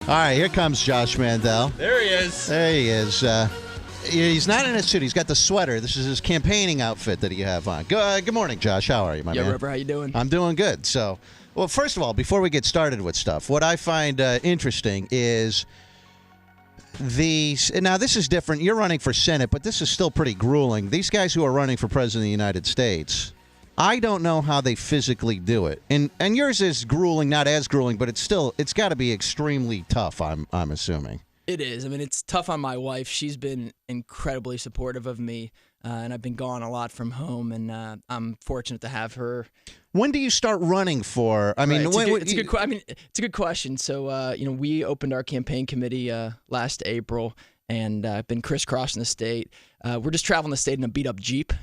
All right, here comes Josh Mandel. There he is. There he is. He's not in a suit. He's got the sweater. This is his campaigning outfit that you have on. Good morning, Josh. How are you, my man? Yeah, River, how you doing? I'm doing good. So, well, first of all, before we get started with stuff, what I find interesting is now this is different. You're running for Senate, but this is still pretty grueling. These guys who are running for President of the United States, I don't know how they physically do it. And yours is grueling, not as grueling, but it's got to be extremely tough, I'm assuming. It is. I mean, it's tough on my wife. She's been incredibly supportive of me, and I've been gone a lot from home, and I'm fortunate to have her. When do you start running for? I mean, it's a good question. So, we opened our campaign committee last April, and I've been crisscrossing the state. We're just traveling the state in a beat-up Jeep.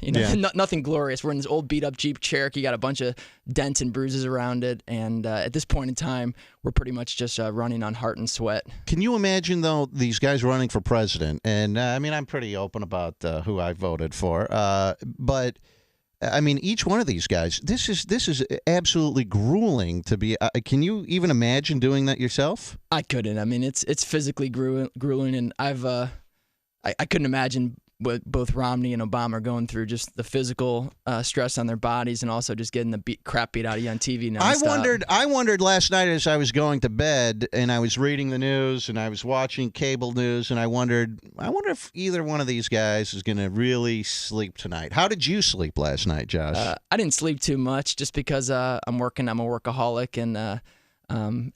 Nothing glorious. We're in this old beat-up Jeep Cherokee, got a bunch of dents and bruises around it, and at this point in time, we're pretty much just running on heart and sweat. Can you imagine, though, these guys running for president? And, I'm pretty open about who I voted for, but each one of these guys, this is absolutely grueling to be. Can you even imagine doing that yourself? I couldn't. I mean, it's physically grueling, and I couldn't imagine what both Romney and Obama are going through, just the physical stress on their bodies, and also just getting the crap beat out of you on TV nonstop. I wondered last night as I was going to bed, and I was reading the news, and I was watching cable news, and I wonder if either one of these guys is going to really sleep tonight. How did you sleep last night, Josh? I didn't sleep too much, just because I'm working. I'm a workaholic, and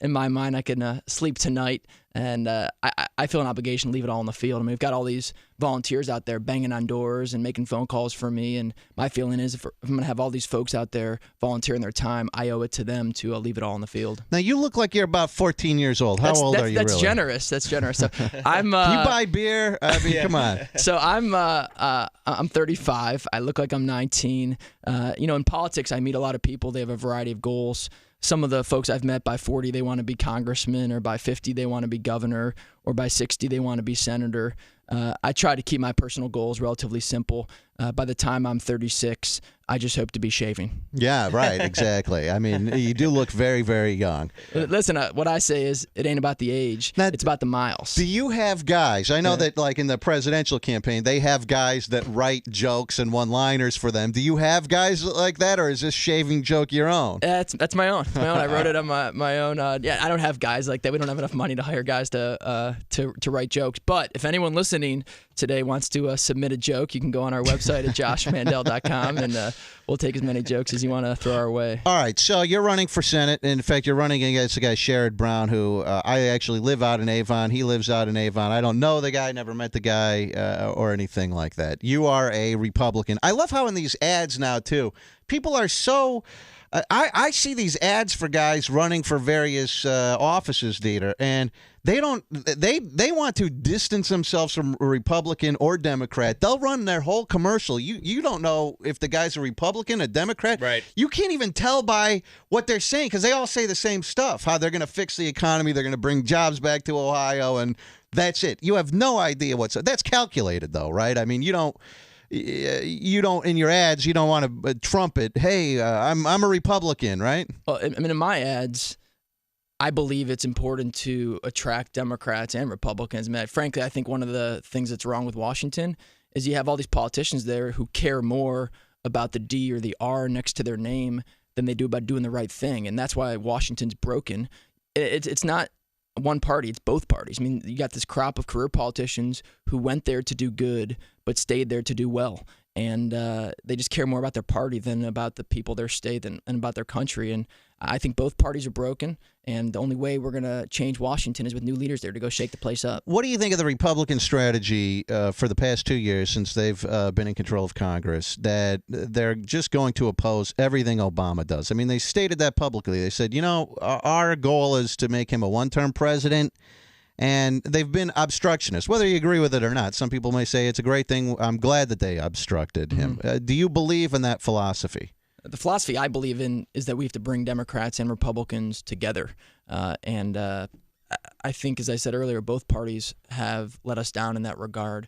in my mind, I can sleep tonight, and I feel an obligation to leave it all on the field. I mean, we've got all these volunteers out there banging on doors and making phone calls for me, and my feeling is if I'm going to have all these folks out there volunteering their time, I owe it to them to leave it all on the field. Now, you look like you're about 14 years old. How old are you, that's really? generous. That's generous. So I'm. You buy beer? Come on. So I'm 35. I look like I'm 19. In politics, I meet a lot of people. They have a variety of goals. Some of the folks I've met by 40, they want to be congressman, or by 50, they want to be governor, or by 60, they want to be senator. I try to keep my personal goals relatively simple. By the time I'm 36, I just hope to be shaving. Yeah, right, exactly. I mean, you do look very, very young. Listen, what I say is it ain't about the age. Now, it's about the miles. Do you have guys? I know that, like in the presidential campaign, they have guys that write jokes and one-liners for them. Do you have guys like that, or is this shaving joke your own? That's my own. It's my own. I wrote it on my own. I don't have guys like that. We don't have enough money to hire guys to write jokes. But if anyone listening today wants to submit a joke, you can go on our website at joshmandel.com, and we'll take as many jokes as you want to throw our way. All right, so you're running for Senate. In fact, you're running against the guy Sherrod Brown, who I actually live out in Avon. He lives out in Avon. I don't know the guy, never met the guy or anything like that. You are a Republican. I love how in these ads now, too, people are so... I see these ads for guys running for various offices, Dieter, and they want to distance themselves from a Republican or Democrat. They'll run their whole commercial. You don't know if the guy's a Republican, a Democrat. Right. You can't even tell by what they're saying, because they all say the same stuff, how they're going to fix the economy, they're going to bring jobs back to Ohio, and that's it. You have no idea that's calculated, though, right? I mean, you don't in your ads, you don't want to trumpet, hey, I'm a Republican, right? Well, I mean, in my ads, I believe it's important to attract Democrats and Republicans. I mean, frankly, I think one of the things that's wrong with Washington is you have all these politicians there who care more about the D or the R next to their name than they do about doing the right thing. And that's why Washington's broken. It's not one party, it's both parties. I mean, you got this crop of career politicians who went there to do good but stayed there to do well. And they just care more about their party than about the people, their state, and about their country. And I think both parties are broken, and the only way we're going to change Washington is with new leaders there to go shake the place up. What do you think of the Republican strategy for the past 2 years since they've been in control of Congress, that they're just going to oppose everything Obama does? I mean, they stated that publicly. They said, our goal is to make him a one-term president. And they've been obstructionists, whether you agree with it or not. Some people may say it's a great thing. I'm glad that they obstructed him. Do you believe in that philosophy? The philosophy I believe in is that we have to bring Democrats and Republicans together. And I think, as I said earlier, both parties have let us down in that regard.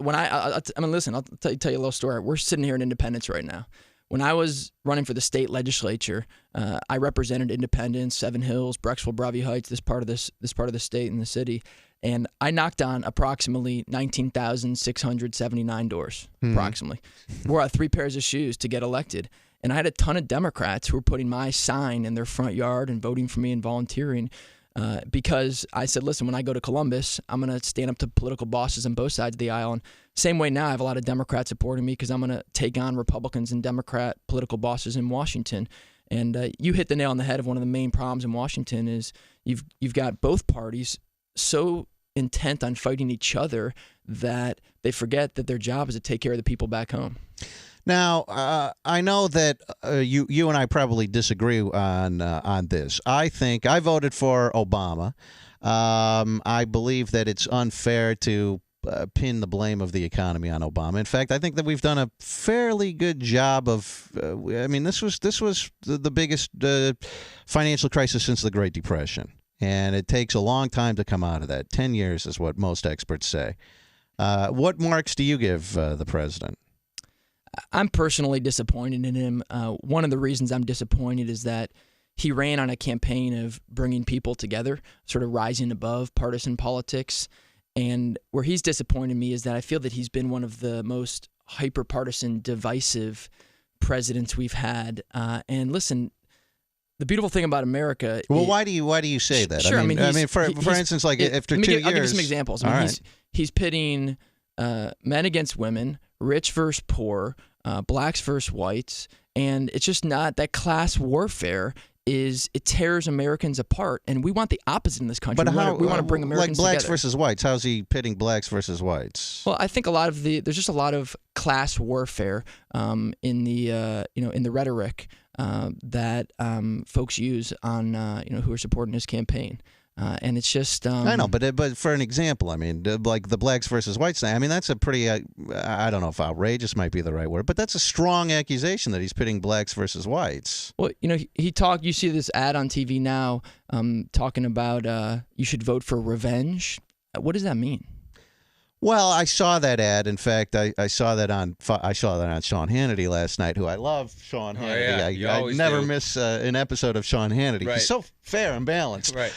Listen, I'll tell you a little story. We're sitting here in Independence right now. when I was running for the state legislature, I represented Independence, Seven Hills, Brecksville, Bravee Heights, this part of the state and the city, and I knocked on approximately 19,679 doors, approximately. Wore out 3 pairs of shoes to get elected. And I had a ton of Democrats who were putting my sign in their front yard and voting for me and volunteering because I said, listen, when I go to Columbus, I'm going to stand up to political bosses on both sides of the aisle. And same way now, I have a lot of Democrats supporting me because I'm going to take on Republicans and Democrat political bosses in Washington. And you hit the nail on the head of one of the main problems in Washington is you've got both parties so intent on fighting each other that they forget that their job is to take care of the people back home. Now, I know that you and I probably disagree on this. I think I voted for Obama. I believe that it's unfair to pin the blame of the economy on Obama. In fact, I think that we've done a fairly good job of. I mean, this was the biggest financial crisis since the Great Depression, and it takes a long time to come out of that. 10 years is what most experts say. What marks do you give the president? I'm personally disappointed in him. One of the reasons I'm disappointed is that he ran on a campaign of bringing people together, sort of rising above partisan politics. And where he's disappointed me is that I feel that he's been one of the most hyper-partisan, divisive presidents we've had. And listen, the beautiful thing about America. Well, why do you say that? Sure, I mean, for instance, like after 2 years, I'll give you some examples. I mean, he's pitting men against women, rich versus poor, blacks versus whites, and it's just not that class warfare. It tears Americans apart, and we want the opposite in this country. But we want to bring Americans like blacks together. versus whites? How's he pitting blacks versus whites? Well, I think there's just a lot of class warfare in the rhetoric that folks use on who are supporting his campaign. And it's just I know, but for an example, I mean, like the blacks versus whites thing. I mean, that's a pretty I don't know if outrageous might be the right word, but that's a strong accusation that he's pitting blacks versus whites. Well, he talked. You see this ad on TV now, talking about you should vote for revenge. What does that mean? Well, I saw that ad. In fact, I saw that on Sean Hannity last night, who I love. Sean Hannity. Yeah. I never miss an episode of Sean Hannity. Right. He's so fair and balanced. Right.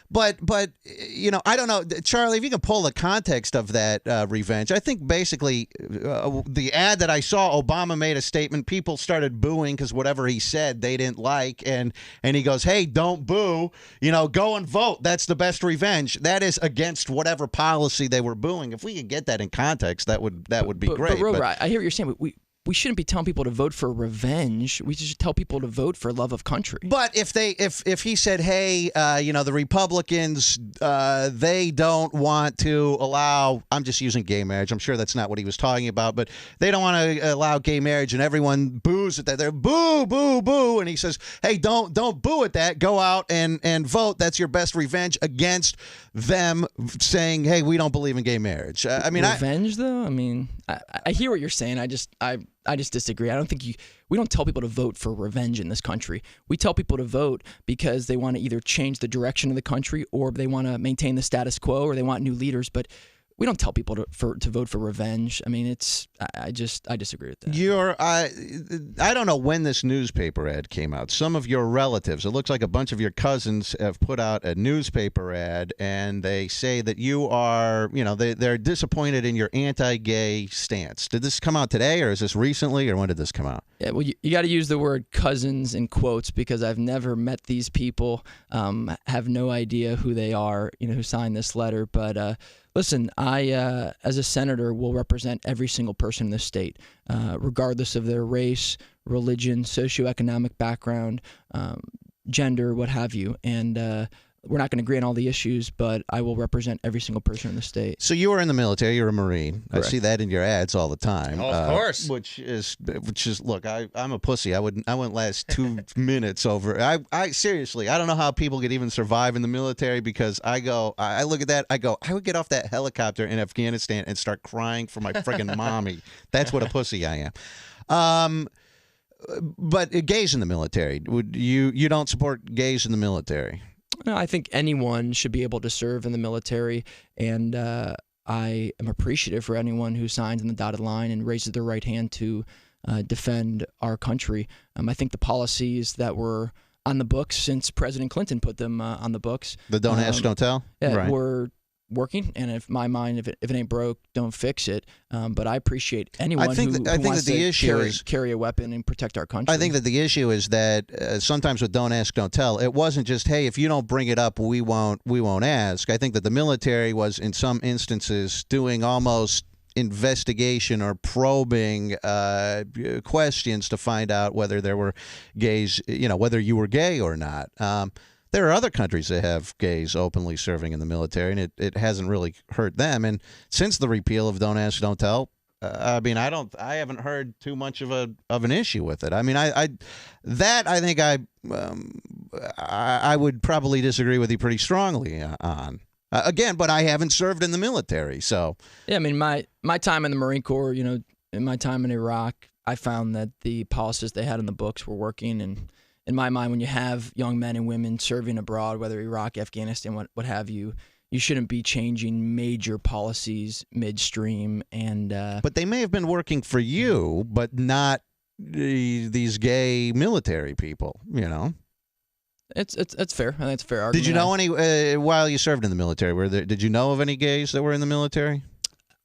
But I don't know, Charlie, if you can pull the context of that revenge. I think basically the ad that I saw, Obama made a statement. People started booing because whatever he said they didn't like, and he goes, "Hey, don't boo. Go and vote. That's the best revenge." That is against whatever policy they were booing. If we could get that in context, that would be great. But I hear what you're saying. But we shouldn't be telling people to vote for revenge. We should tell people to vote for love of country. But if he said, hey, the Republicans, they don't want to allow, I'm just using gay marriage. I'm sure that's not what he was talking about, but they don't want to allow gay marriage, and everyone boos at that. They're boo, boo, boo. And he says, hey, don't boo at that. Go out and vote. That's your best revenge against them saying, hey, we don't believe in gay marriage. Revenge, though? I mean, I hear what you're saying. I just disagree. I don't think we don't tell people to vote for revenge in this country. We tell people to vote because they want to either change the direction of the country, or they want to maintain the status quo, or they want new leaders. But we don't tell people to vote for revenge. I mean, I disagree with that. I don't know when this newspaper ad came out. Some of your relatives, it looks like a bunch of your cousins, have put out a newspaper ad, and they say that you are, they're disappointed in your anti-gay stance. Did this come out today, or is this recently, or when did this come out? Yeah, well, you got to use the word cousins in quotes, because I've never met these people, have no idea who they are, who signed this letter. But listen, I, as a senator, will represent every single person in the state, regardless of their race, religion, socioeconomic background, gender, what have you. And we're not going to agree on all the issues, but I will represent every single person in the state. So you were in the military. You're a Marine. Correct. I see that in your ads all the time. Oh, of course. Which is look, I'm a pussy. I wouldn't last 2 minutes over. I seriously, I don't know how people could even survive in the military, because I look at that, I would get off that helicopter in Afghanistan and start crying for my friggin' mommy. That's what a pussy I am. But gays in the military, you don't support gays in the military? No, I think anyone should be able to serve in the military, and I am appreciative for anyone who signs on the dotted line and raises their right hand to defend our country. I think the policies that were on the books since President Clinton put them on the books. The don't ask, don't tell? Yeah, were working, and if it ain't broke, don't fix it. But I appreciate anyone who wants to carry a weapon and protect our country. I think that the issue is that sometimes with don't ask, don't tell, it wasn't just, hey, if you don't bring it up, we won't ask. I think that the military was in some instances doing almost investigation or probing questions to find out whether there were gays, whether you were gay or not. There are other countries that have gays openly serving in the military, and it hasn't really hurt them. And since the repeal of Don't Ask, Don't Tell, I haven't heard too much of an issue with it. I mean, I think I would probably disagree with you pretty strongly on. Again, but I haven't served in the military, so. Yeah, I mean, my time in the Marine Corps, in my time in Iraq, I found that the policies they had in the books were working. And in my mind, when you have young men and women serving abroad, whether Iraq, Afghanistan, what have you, you shouldn't be changing major policies midstream. And but they may have been working for you, but not these gay military people, It's fair. I think it's a fair argument. Did you know any while you served in the military? Did you know of any gays that were in the military?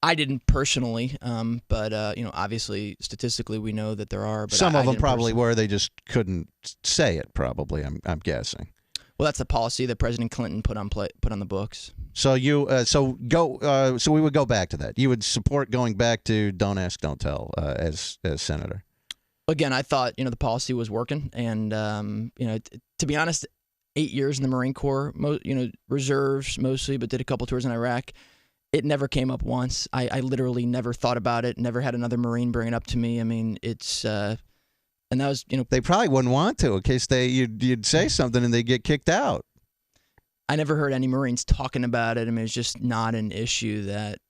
I didn't personally, but obviously, statistically, we know that there are. But some of them probably were. They just couldn't say it. Probably, I'm guessing. Well, that's a policy that President Clinton put on the books. So so we would go back to that. You would support going back to Don't Ask, Don't Tell as senator. Again, I thought the policy was working, and to be honest, 8 years in the Marine Corps, reserves mostly, but did a couple tours in Iraq. It never came up once. I literally never thought about it. Never had another Marine bring it up to me. I mean, it's and that was They probably wouldn't want to in case you'd say something and they get kicked out. I never heard any Marines talking about it. I mean, it's just not an issue that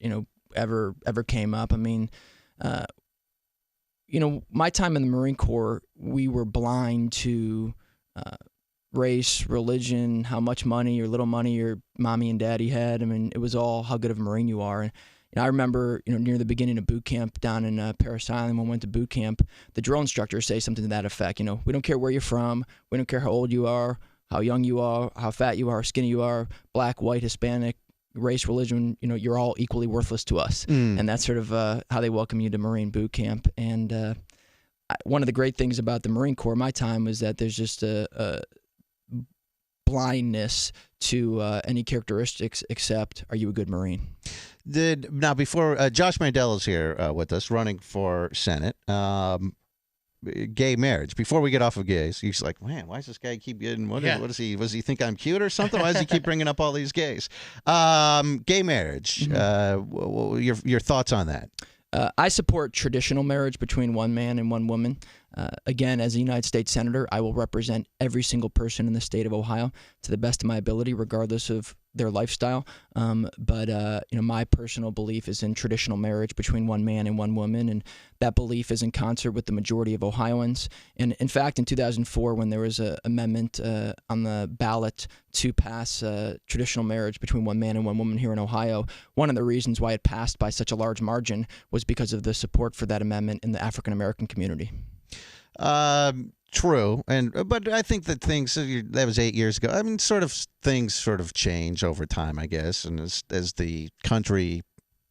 ever came up. I mean, my time in the Marine Corps, we were blind to race, religion, how much money or little money your mommy and daddy had. I mean, it was all how good of a Marine you are. And I remember, near the beginning of boot camp down in Parris Island, when we went to boot camp, the drill instructors say something to that effect. We don't care where you're from. We don't care how old you are, how young you are, how fat you are, skinny you are, black, white, Hispanic, race, religion, you're all equally worthless to us. And that's sort of how they welcome you to Marine boot camp. And one of the great things about the Marine Corps, my time, was that there's just a blindness to any characteristics except, are you a good Marine? Now, before Josh Mandel is here with us, running for Senate, gay marriage. Before we get off of gays, he's like, man, why does this guy keep getting, what is he, does he think I'm cute or something? Why does he keep bringing up all these gays? Gay marriage, your thoughts on that? I support traditional marriage between one man and one woman. Again, as a United States Senator, I will represent every single person in the state of Ohio to the best of my ability, regardless of their lifestyle. But my personal belief is in traditional marriage between one man and one woman, and that belief is in concert with the majority of Ohioans. And in fact, in 2004, when there was an amendment on the ballot to pass traditional marriage between one man and one woman here in Ohio, one of the reasons why it passed by such a large margin was because of the support for that amendment in the African American community. True, but I think that that was 8 years ago. I mean, things sort of change over time, I guess, and as the country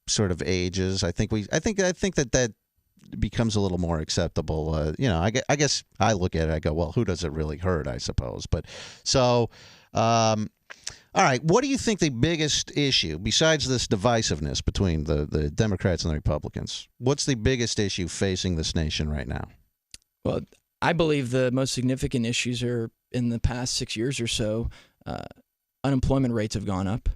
sort of ages, I think that becomes a little more acceptable. I guess I look at it, I go, well, who does it really hurt? I suppose, but so. All right, what do you think the biggest issue, besides this divisiveness between the Democrats and the Republicans, what's the biggest issue facing this nation right now? Well, I believe the most significant issues are in the past 6 years or so. Unemployment rates have gone up,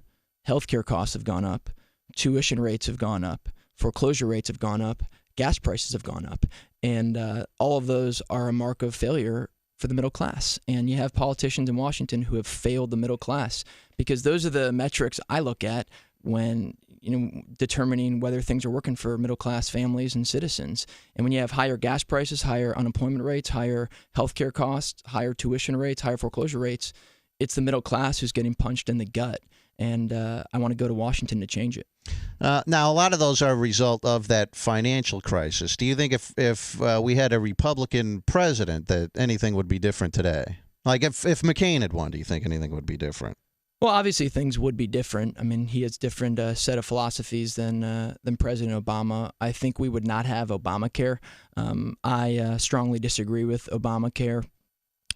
healthcare costs have gone up, tuition rates have gone up, foreclosure rates have gone up, gas prices have gone up, and all of those are a mark of failure for the middle class. And you have politicians in Washington who have failed the middle class, because those are the metrics I look at when determining whether things are working for middle-class families and citizens. And when you have higher gas prices, higher unemployment rates, higher healthcare costs, higher tuition rates, higher foreclosure rates, it's the middle class who's getting punched in the gut. And I want to go to Washington to change it. Now, a lot of those are a result of that financial crisis. Do you think if we had a Republican president that anything would be different today? Like if McCain had won, do you think anything would be different? Well, obviously things would be different. I mean, he has different set of philosophies than President Obama. I think we would not have Obamacare. I strongly disagree with Obamacare.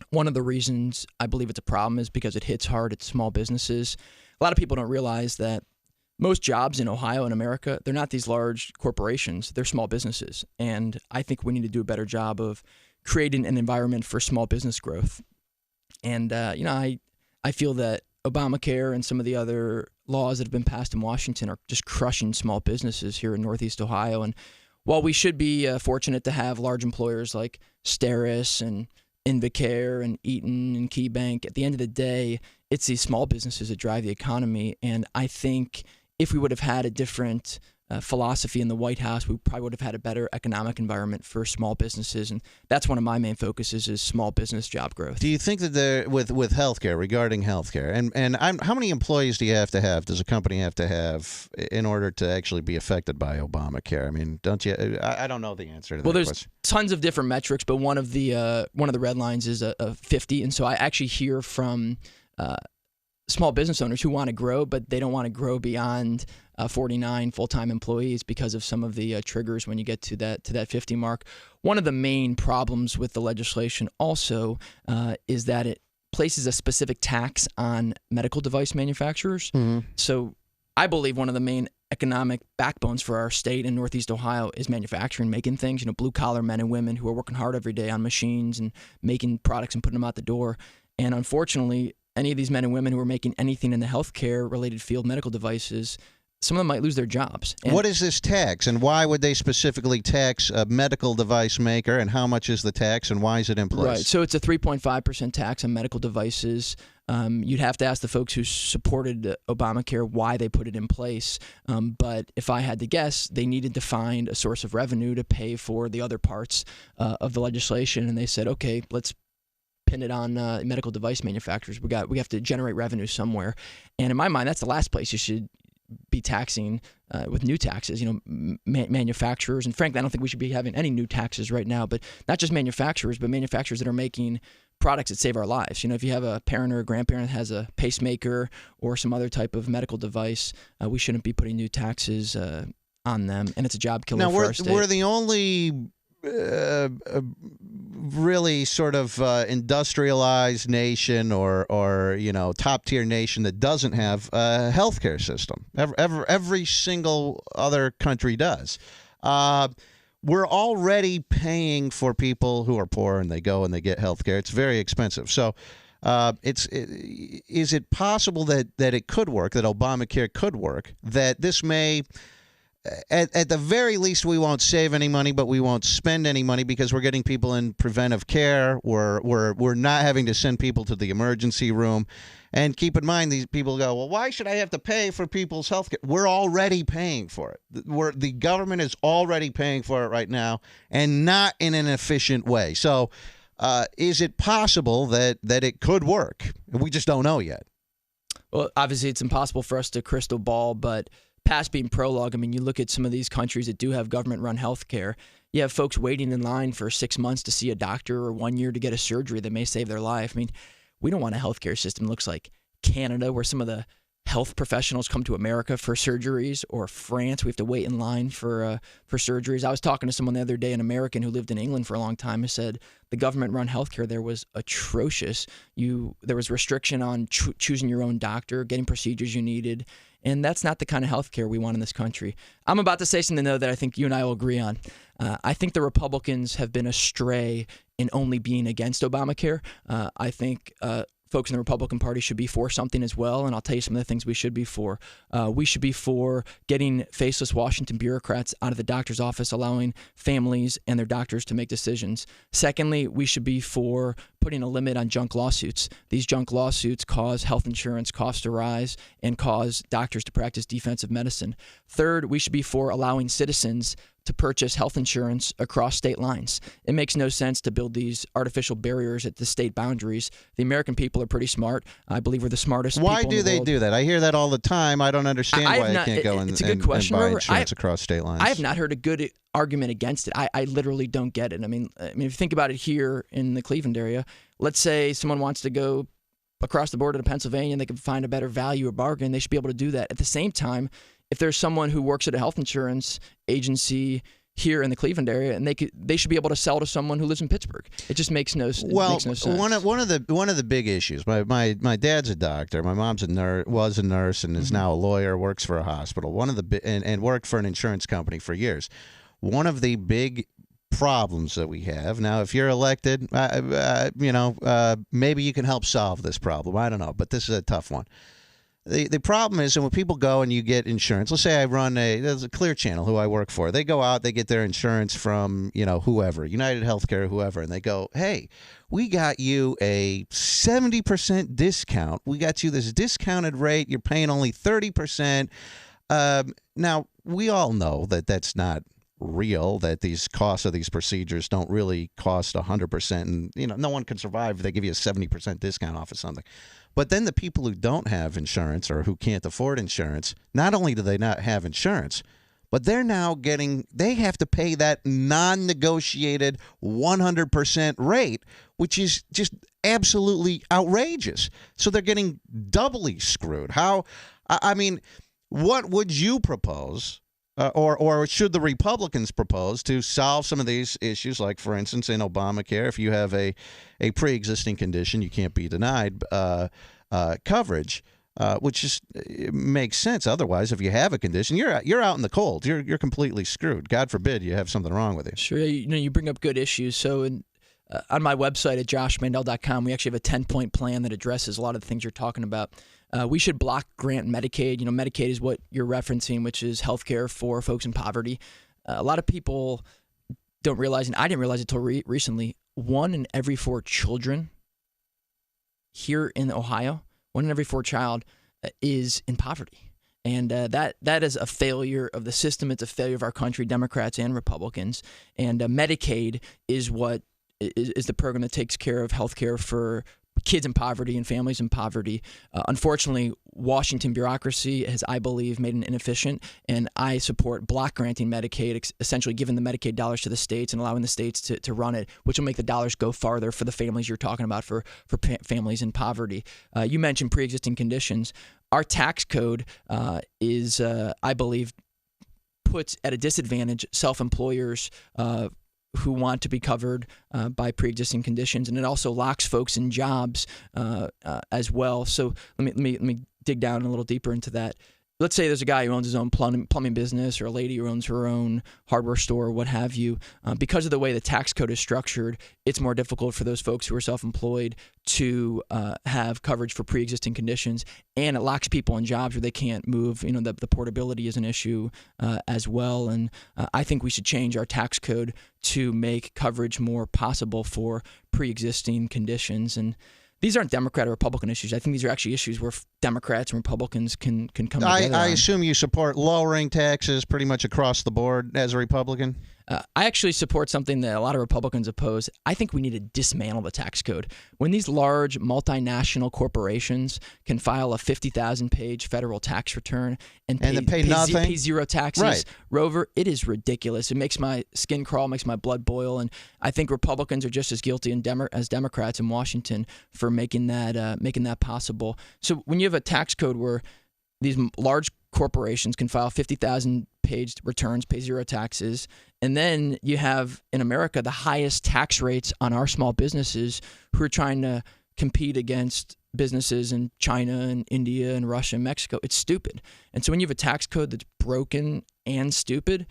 One of the reasons I believe it's a problem is because it hits hard at small businesses. A lot of people don't realize that most jobs in Ohio and America, they're not these large corporations, they're small businesses. And I think we need to do a better job of creating an environment for small business growth. And, I feel that Obamacare and some of the other laws that have been passed in Washington are just crushing small businesses here in Northeast Ohio. And while we should be fortunate to have large employers like Steris and Invacare and Eaton and KeyBank, at the end of the day, it's these small businesses that drive the economy. And I think if we would have had a different philosophy in the White House, we probably would have had a better economic environment for small businesses. And that's one of my main focuses is small business job growth. Do you think that with healthcare, regarding healthcare, and how many employees do you have to have? Does a company have to have in order to actually be affected by Obamacare? I mean, don't you? I don't know the answer to that. Well, there's question. Tons of different metrics, but one of the red lines is a 50, and so I actually hear from small business owners who want to grow, but they don't want to grow beyond 49 full-time employees because of some of the triggers when you get to that 50 mark. One of the main problems with the legislation also is that it places a specific tax on medical device manufacturers. Mm-hmm. So I believe one of the main economic backbones for our state in Northeast Ohio is manufacturing, making things, blue-collar men and women who are working hard every day on machines and making products and putting them out the door. And unfortunately, any of these men and women who are making anything in the healthcare-related field, medical devices, some of them might lose their jobs. And what is this tax, and why would they specifically tax a medical device maker, and how much is the tax, and why is it in place? Right, so it's a 3.5% tax on medical devices. You'd have to ask the folks who supported Obamacare why they put it in place. But if I had to guess, they needed to find a source of revenue to pay for the other parts of the legislation, and they said, okay, let's pin it on medical device manufacturers. We have to generate revenue somewhere, and in my mind, that's the last place you should be taxing with new taxes, manufacturers. And frankly, I don't think we should be having any new taxes right now, but not just manufacturers, but manufacturers that are making products that save our lives. If you have a parent or a grandparent that has a pacemaker or some other type of medical device, we shouldn't be putting new taxes on them. And it's a job killer for our state. We're the only really sort of industrialized nation or top tier nation that doesn't have a healthcare system. Every single other country does. We're already paying for people who are poor and they go and they get healthcare. It's very expensive. So is it possible that it could work, that Obamacare could work, that this may at the very least, we won't save any money, but we won't spend any money because we're getting people in preventive care. We're not having to send people to the emergency room. And keep in mind, these people go, well, why should I have to pay for people's health care? We're already paying for it. The government is already paying for it right now, and not in an efficient way. So is it possible that it could work? We just don't know yet. Well, obviously, it's impossible for us to crystal ball, but past being prologue, I mean, you look at some of these countries that do have government-run health care. You have folks waiting in line for 6 months to see a doctor or 1 year to get a surgery that may save their life. I mean, we don't want a healthcare system that looks like Canada, where some of the health professionals come to America for surgeries, or France, we have to wait in line for surgeries. I was talking to someone the other day, an American who lived in England for a long time, who said the government-run healthcare there was atrocious. There was restriction on choosing your own doctor, getting procedures you needed, and that's not the kind of healthcare we want in this country. I'm about to say something, though, that I think you and I will agree on. I think the Republicans have been astray in only being against Obamacare. I think folks in the Republican Party should be for something as well, and I'll tell you some of the things we should be for. We should be for getting faceless Washington bureaucrats out of the doctor's office, allowing families and their doctors to make decisions. Secondly, we should be for putting a limit on junk lawsuits. These junk lawsuits cause health insurance costs to rise and cause doctors to practice defensive medicine. Third, we should be for allowing citizens to purchase health insurance across state lines. It makes no sense to build these artificial barriers at the state boundaries. The American people are pretty smart. I believe we're the smartest people in the world. Why do they do that? I hear that all the time. I don't understand why I can't go and buy insurance across state lines. I have not heard a good argument against it. I literally don't get it. I mean, if you think about it here in the Cleveland area, let's say someone wants to go across the border to Pennsylvania and they can find a better value or bargain, they should be able to do that. At the same time, if there's someone who works at a health insurance agency here in the Cleveland area, and they should be able to sell to someone who lives in Pittsburgh. It just makes no sense. One of the big issues. My dad's a doctor. My mom's was a nurse and is now a lawyer. Works for a hospital. And worked for an insurance company for years. One of the big problems that we have now, if you're elected, maybe you can help solve this problem. I don't know, but this is a tough one. The problem is, and when people go and you get insurance, let's say there's a Clear Channel who I work for. They go out, they get their insurance from, whoever, United Healthcare, whoever, and they go, hey, we got you a 70% discount. We got you this discounted rate. You're paying only 30%. Now, we all know that that's not real, that these costs of these procedures don't really cost 100%. And, no one can survive if they give you a 70% discount off of something. But then the people who don't have insurance or who can't afford insurance, not only do they not have insurance, but they have to pay that non-negotiated 100% rate, which is just absolutely outrageous. So they're getting doubly screwed. What would you propose? Or should the Republicans propose to solve some of these issues, like, for instance, in Obamacare, if you have a pre-existing condition, you can't be denied coverage, which just makes sense. Otherwise, if you have a condition, you're out in the cold. You're completely screwed. God forbid you have something wrong with you. Sure, you bring up good issues. So on my website at joshmandel.com, we actually have a 10-point plan that addresses a lot of the things you're talking about. We should block grant Medicaid. Medicaid is what you're referencing, which is health care for folks in poverty. A lot of people don't realize, and I didn't realize it until recently, 1 in every 4 children here in Ohio, 1 in every 4 child is in poverty. And that is a failure of the system. It's a failure of our country, Democrats and Republicans. And Medicaid is what is the program that takes care of health care for kids in poverty and families in poverty. Unfortunately, Washington bureaucracy has, I believe, made it inefficient, and I support block granting Medicaid, essentially giving the Medicaid dollars to the states and allowing the states to run it, which will make the dollars go farther for the families you're talking about, for families in poverty. You mentioned pre-existing conditions. Our tax code is, I believe, puts at a disadvantage self-employers who want to be covered by pre-existing conditions, and it also locks folks in jobs as well. So let me dig down a little deeper into that. Let's say there's a guy who owns his own plumbing business, or a lady who owns her own hardware store, or what have you. Because of the way the tax code is structured, it's more difficult for those folks who are self-employed to have coverage for pre-existing conditions, and it locks people in jobs where they can't move. The portability is an issue as well, and I think we should change our tax code to make coverage more possible for pre-existing conditions. And these aren't Democrat or Republican issues. I think these are actually issues where Democrats and Republicans can come together. I assume you support lowering taxes pretty much across the board as a Republican? I actually support something that a lot of Republicans oppose. I think we need to dismantle the tax code. When these large multinational corporations can file a 50,000-page federal tax return and pay nothing, pay zero taxes, right, Rover, it is ridiculous. It makes my skin crawl, makes my blood boil, and I think Republicans are just as guilty as Democrats in Washington for making that possible. So when you have a tax code where these large corporations can file 50,000-page returns, pay zero taxes, and then you have in America the highest tax rates on our small businesses who are trying to compete against businesses in China and India and Russia and Mexico. It's stupid. And so when you have a tax code that's broken and stupid,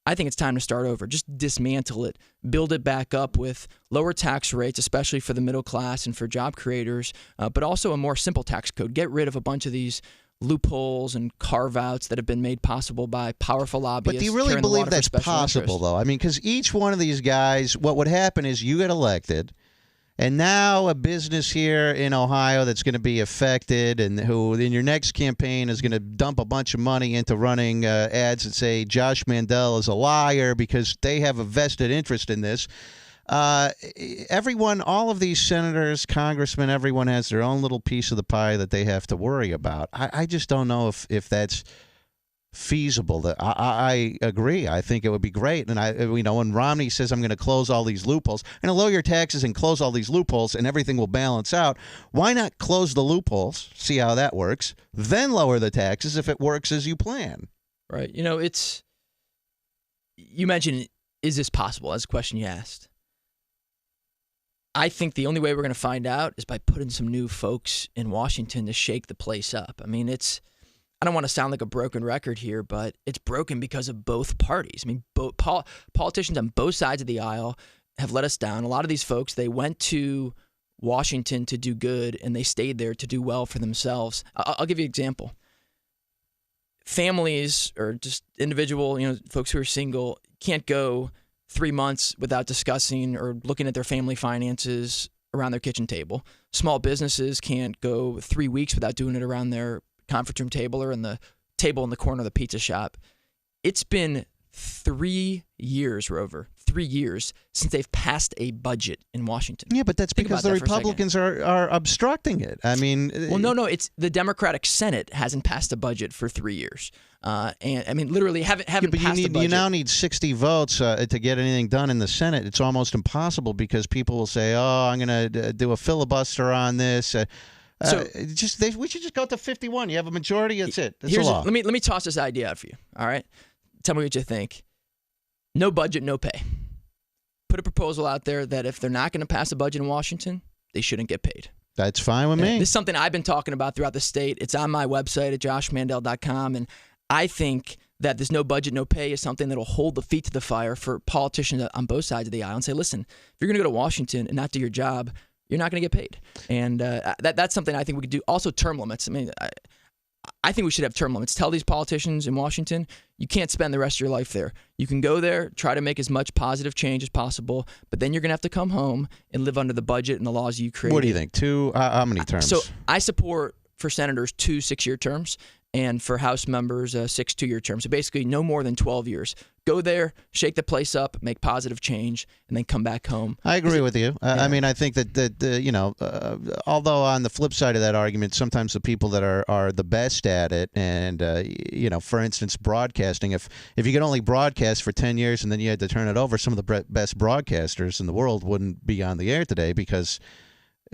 I think it's time to start over. Just dismantle it, build it back up with lower tax rates, especially for the middle class and for job creators, but also a more simple tax code. Get rid of a bunch of these loopholes and carve-outs that have been made possible by powerful lobbyists. But do you really believe that's possible, though? I mean, because each one of these guys, what would happen is you get elected, And now a business here in Ohio that's going to be affected and who in your next campaign is going to dump a bunch of money into running ads that say Josh Mandel is a liar because they have a vested interest in this. Everyone, all of these senators, congressmen, everyone has their own little piece of the pie that they have to worry about. I just don't know if that's feasible. That I agree. I think it would be great. And when Romney says I'm going to close all these loopholes, I'm going to lower your taxes and close all these loopholes and everything will balance out. Why not close the loopholes, see how that works, then lower the taxes if it works as you plan? Right. You mentioned, is this possible? That's a question you asked. I think the only way we're going to find out is by putting some new folks in Washington to shake the place up. I mean, I don't want to sound like a broken record here, but it's broken because of both parties. I mean, politicians on both sides of the aisle have let us down. A lot of these folks, they went to Washington to do good, and they stayed there to do well for themselves. I'll give you an example. Families or just individual, folks who are single can't go 3 months without discussing or looking at their family finances around their kitchen table. Small businesses can't go 3 weeks without doing it around their conference room table or in the table in the corner of the pizza shop. It's been 3 years, Rover, 3 years since they've passed a budget in Washington. Yeah, but that's because the Republicans are obstructing it. I mean, well, no, it's the Democratic Senate hasn't passed a budget for 3 years, and I mean, literally haven't passed a budget. You now need 60 votes to get anything done in the Senate. It's almost impossible because people will say, "Oh, I'm going to do a filibuster on this." We should just go to 51. You have a majority. That's it. That's the law. Let me toss this idea out for you. All right, tell me what you think. No budget, no pay. Put a proposal out there that if they're not going to pass a budget in Washington, they shouldn't get paid. That's fine with me. This is something I've been talking about throughout the state. It's on my website at joshmandel.com, and I think that this no budget, no pay is something that will hold the feet to the fire for politicians on both sides of the aisle and say, listen, if you're going to go to Washington and not do your job, you're not going to get paid. And that's something I think we could do. Also, term limits. I mean, I think we should have term limits. Tell these politicians in Washington, you can't spend the rest of your life there. You can go there, try to make as much positive change as possible, but then you're going to have to come home and live under the budget and the laws you created. What do you think? How many terms? So I support for senators 2 6-year terms, and for House members 6 2-year terms. So basically no more than 12 years. Go there, shake the place up, make positive change, and then come back home. I agree with you. I mean, I think that although on the flip side of that argument, sometimes the people that are the best at it, and for instance, broadcasting. If you could only broadcast for 10 years and then you had to turn it over, some of the best broadcasters in the world wouldn't be on the air today because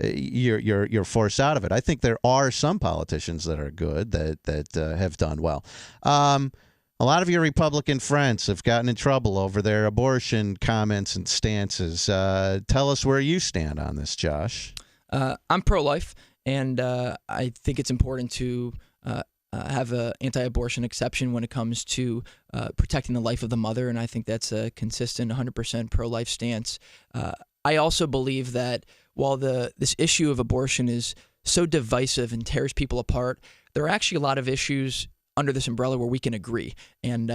you're forced out of it. I think there are some politicians that are good that have done well. A lot of your Republican friends have gotten in trouble over their abortion comments and stances. Tell us where you stand on this, Josh. I'm pro-life, and I think it's important to have an anti-abortion exception when it comes to protecting the life of the mother, and I think that's a consistent 100% pro-life stance. I also believe that while this issue of abortion is so divisive and tears people apart, there are actually a lot of issues under this umbrella where we can agree. And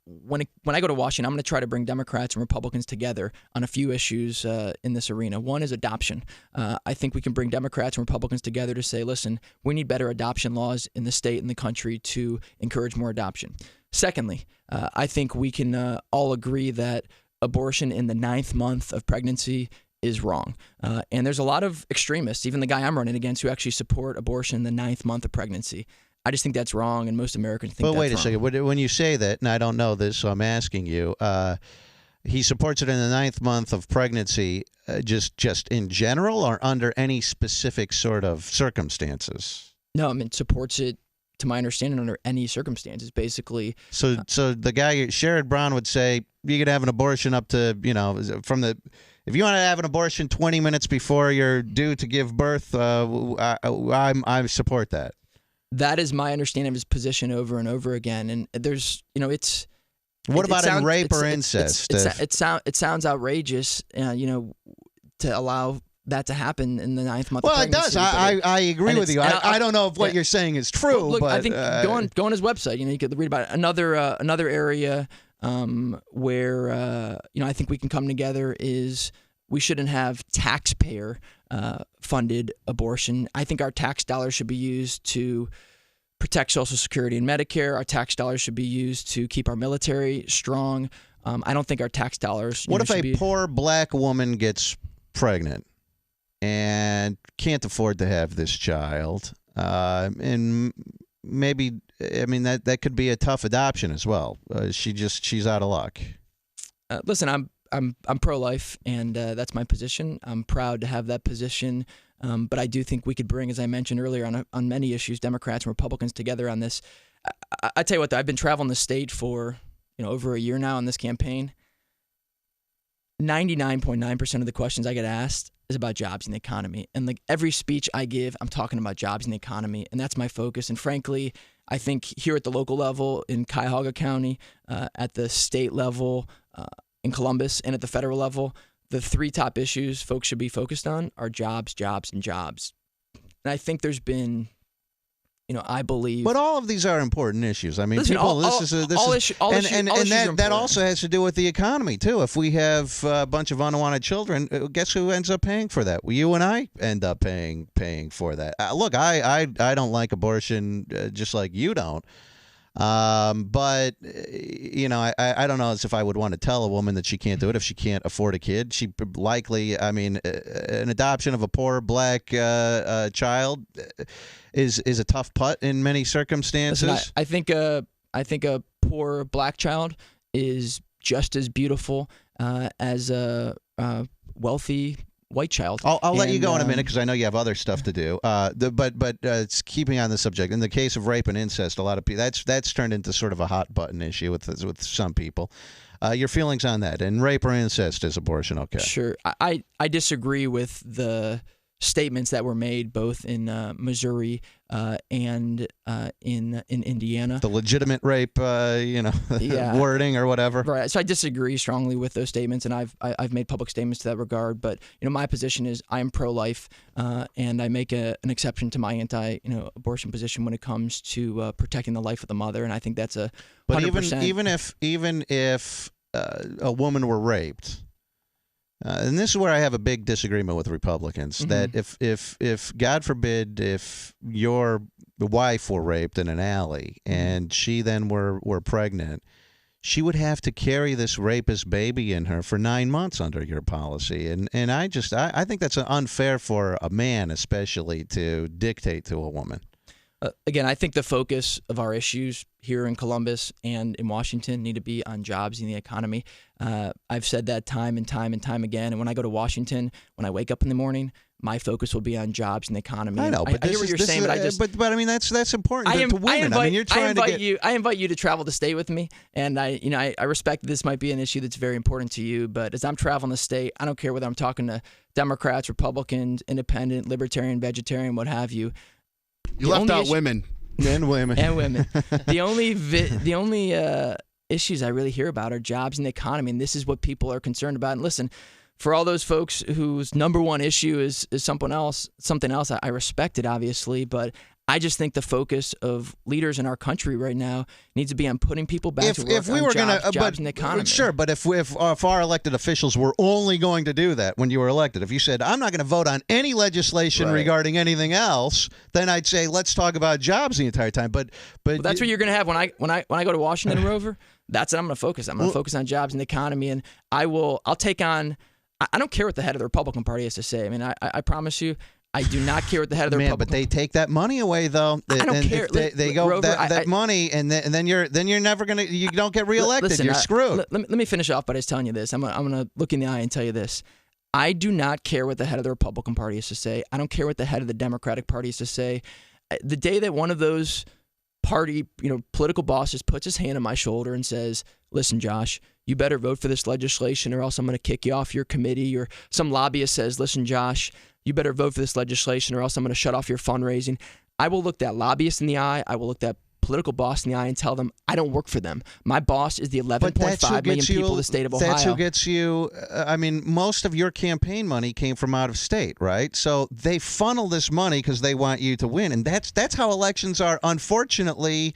when I go to Washington, I'm going to try to bring Democrats and Republicans together on a few issues in this arena. One is adoption. I think we can bring Democrats and Republicans together to say, listen, we need better adoption laws in the state and the country to encourage more adoption. Secondly, I think we can all agree that abortion in the 9th month of pregnancy is wrong. And there's a lot of extremists, even the guy I'm running against, who actually support abortion in the 9th month of pregnancy. I just think that's wrong, and most Americans think that's wrong. But wait a second. When you say that, and I don't know this, so I'm asking you, he supports it in the 9th month of pregnancy just in general or under any specific sort of circumstances? No, I mean, supports it, to my understanding, under any circumstances, basically. So the guy, Sherrod Brown, would say you could have an abortion up to, if you want to have an abortion 20 minutes before you're due to give birth, I support that. That is my understanding of his position over and over again. And there's, it's... What about in rape or incest? It sounds outrageous, to allow that to happen in the 9th month of Well, pregnancy. it does. I agree with you. I don't know if what you're saying is true. Well, look, but I think go on his website. You could read about it. Another area where, I think we can come together is we shouldn't have taxpayer funded abortion. I think our tax dollars should be used to protect Social Security and Medicare. Our tax dollars should be used to keep our military strong. I don't think our tax dollars. What if a poor black woman gets pregnant and can't afford to have this child? And maybe, I mean, that could be a tough adoption as well. She's out of luck. Listen, I'm pro-life, and that's my position. I'm proud to have that position. But I do think we could bring, as I mentioned earlier, on many issues, Democrats and Republicans together on this. I tell you what, though, I've been traveling the state for over a year now on this campaign. 99.9% of the questions I get asked is about jobs and the economy. And like every speech I give, I'm talking about jobs and the economy, and that's my focus. And frankly, I think here at the local level in Cuyahoga County, at the state level, in Columbus, and at the federal level, the three top issues folks should be focused on are jobs, jobs, and jobs. And I think there's been, I believe. But all of these are important issues. I mean, listen, people. That also has to do with the economy too. If we have a bunch of unwanted children, guess who ends up paying for that? Well, you and I end up paying for that. Look, I don't like abortion, just like you don't. But I don't know as if I would want to tell a woman that she can't do it if she can't afford a kid. She likely, I mean, an adoption of a poor black child is a tough putt in many circumstances. Listen, I think a poor black child is just as beautiful as a wealthy white child. I'll let you go in a minute because I know you have other stuff to do. But it's keeping on the subject. In the case of rape and incest, a lot of people that's turned into sort of a hot button issue with some people. Your feelings on that? And rape or incest, is abortion okay? Sure. I disagree with the statements that were made both in Missouri and in Indiana. The legitimate rape, wording or whatever. Right. So I disagree strongly with those statements, and I've made public statements to that regard. But my position is I am pro-life, and I make an exception to my anti-abortion position when it comes to protecting the life of the mother, and I think that's 100%. But even if a woman were raped. And this is where I have a big disagreement with Republicans, that if God forbid, if your wife were raped in an alley and she then were pregnant, she would have to carry this rapist baby in her for 9 months under your policy. And I think that's unfair for a man especially to dictate to a woman. Again, I think the focus of our issues here in Columbus and in Washington need to be on jobs and the economy. I've said that time and time and time again. And when I go to Washington, when I wake up in the morning, my focus will be on jobs and the economy. I know, but I hear what you're saying, but I mean that's important to women. I invite you to travel the state with me, and I respect this might be an issue that's very important to you. But as I'm traveling the state, I don't care whether I'm talking to Democrats, Republicans, Independent, Libertarian, Vegetarian, what have you. You left out women. And women. And women. The only issues I really hear about are jobs and the economy, and this is what people are concerned about. And listen, for all those folks whose number one issue is something else, I respect it, obviously, but I just think the focus of leaders in our country right now needs to be on putting people back to work on jobs and the economy. Sure, but if our elected officials were only going to do that when you were elected, if you said, I'm not going to vote on any legislation regarding anything else, then I'd say, let's talk about jobs the entire time. But that's what you're going to have when I go to Washington, Rover. That's what I'm going to focus. I'm going to focus on jobs and the economy, and I'll take on. I don't care what the head of the Republican Party has to say. I mean, I promise you, I do not care what the head of the Republican. But they take that money away, though. I don't care. They go Rover, that money, and then you're never gonna. You don't get reelected. Listen, you're screwed. Let me finish off by just telling you this. I'm gonna look in the eye and tell you this. I do not care what the head of the Republican Party has to say. I don't care what the head of the Democratic Party has to say. The day that one of those party, political bosses puts his hand on my shoulder and says, "Listen, Josh, you better vote for this legislation, or else I'm going to kick you off your committee," or some lobbyist says, "Listen, Josh, you better vote for this legislation, or else I'm going to shut off your fundraising," I will look that lobbyist in the eye. I will look that political boss in the eye and tell them I don't work for them. My boss is the 11.5 million people of the state of Ohio. That's who gets you. I mean, most of your campaign money came from out of state, right? So they funnel this money because they want you to win, and that's how elections are, unfortunately,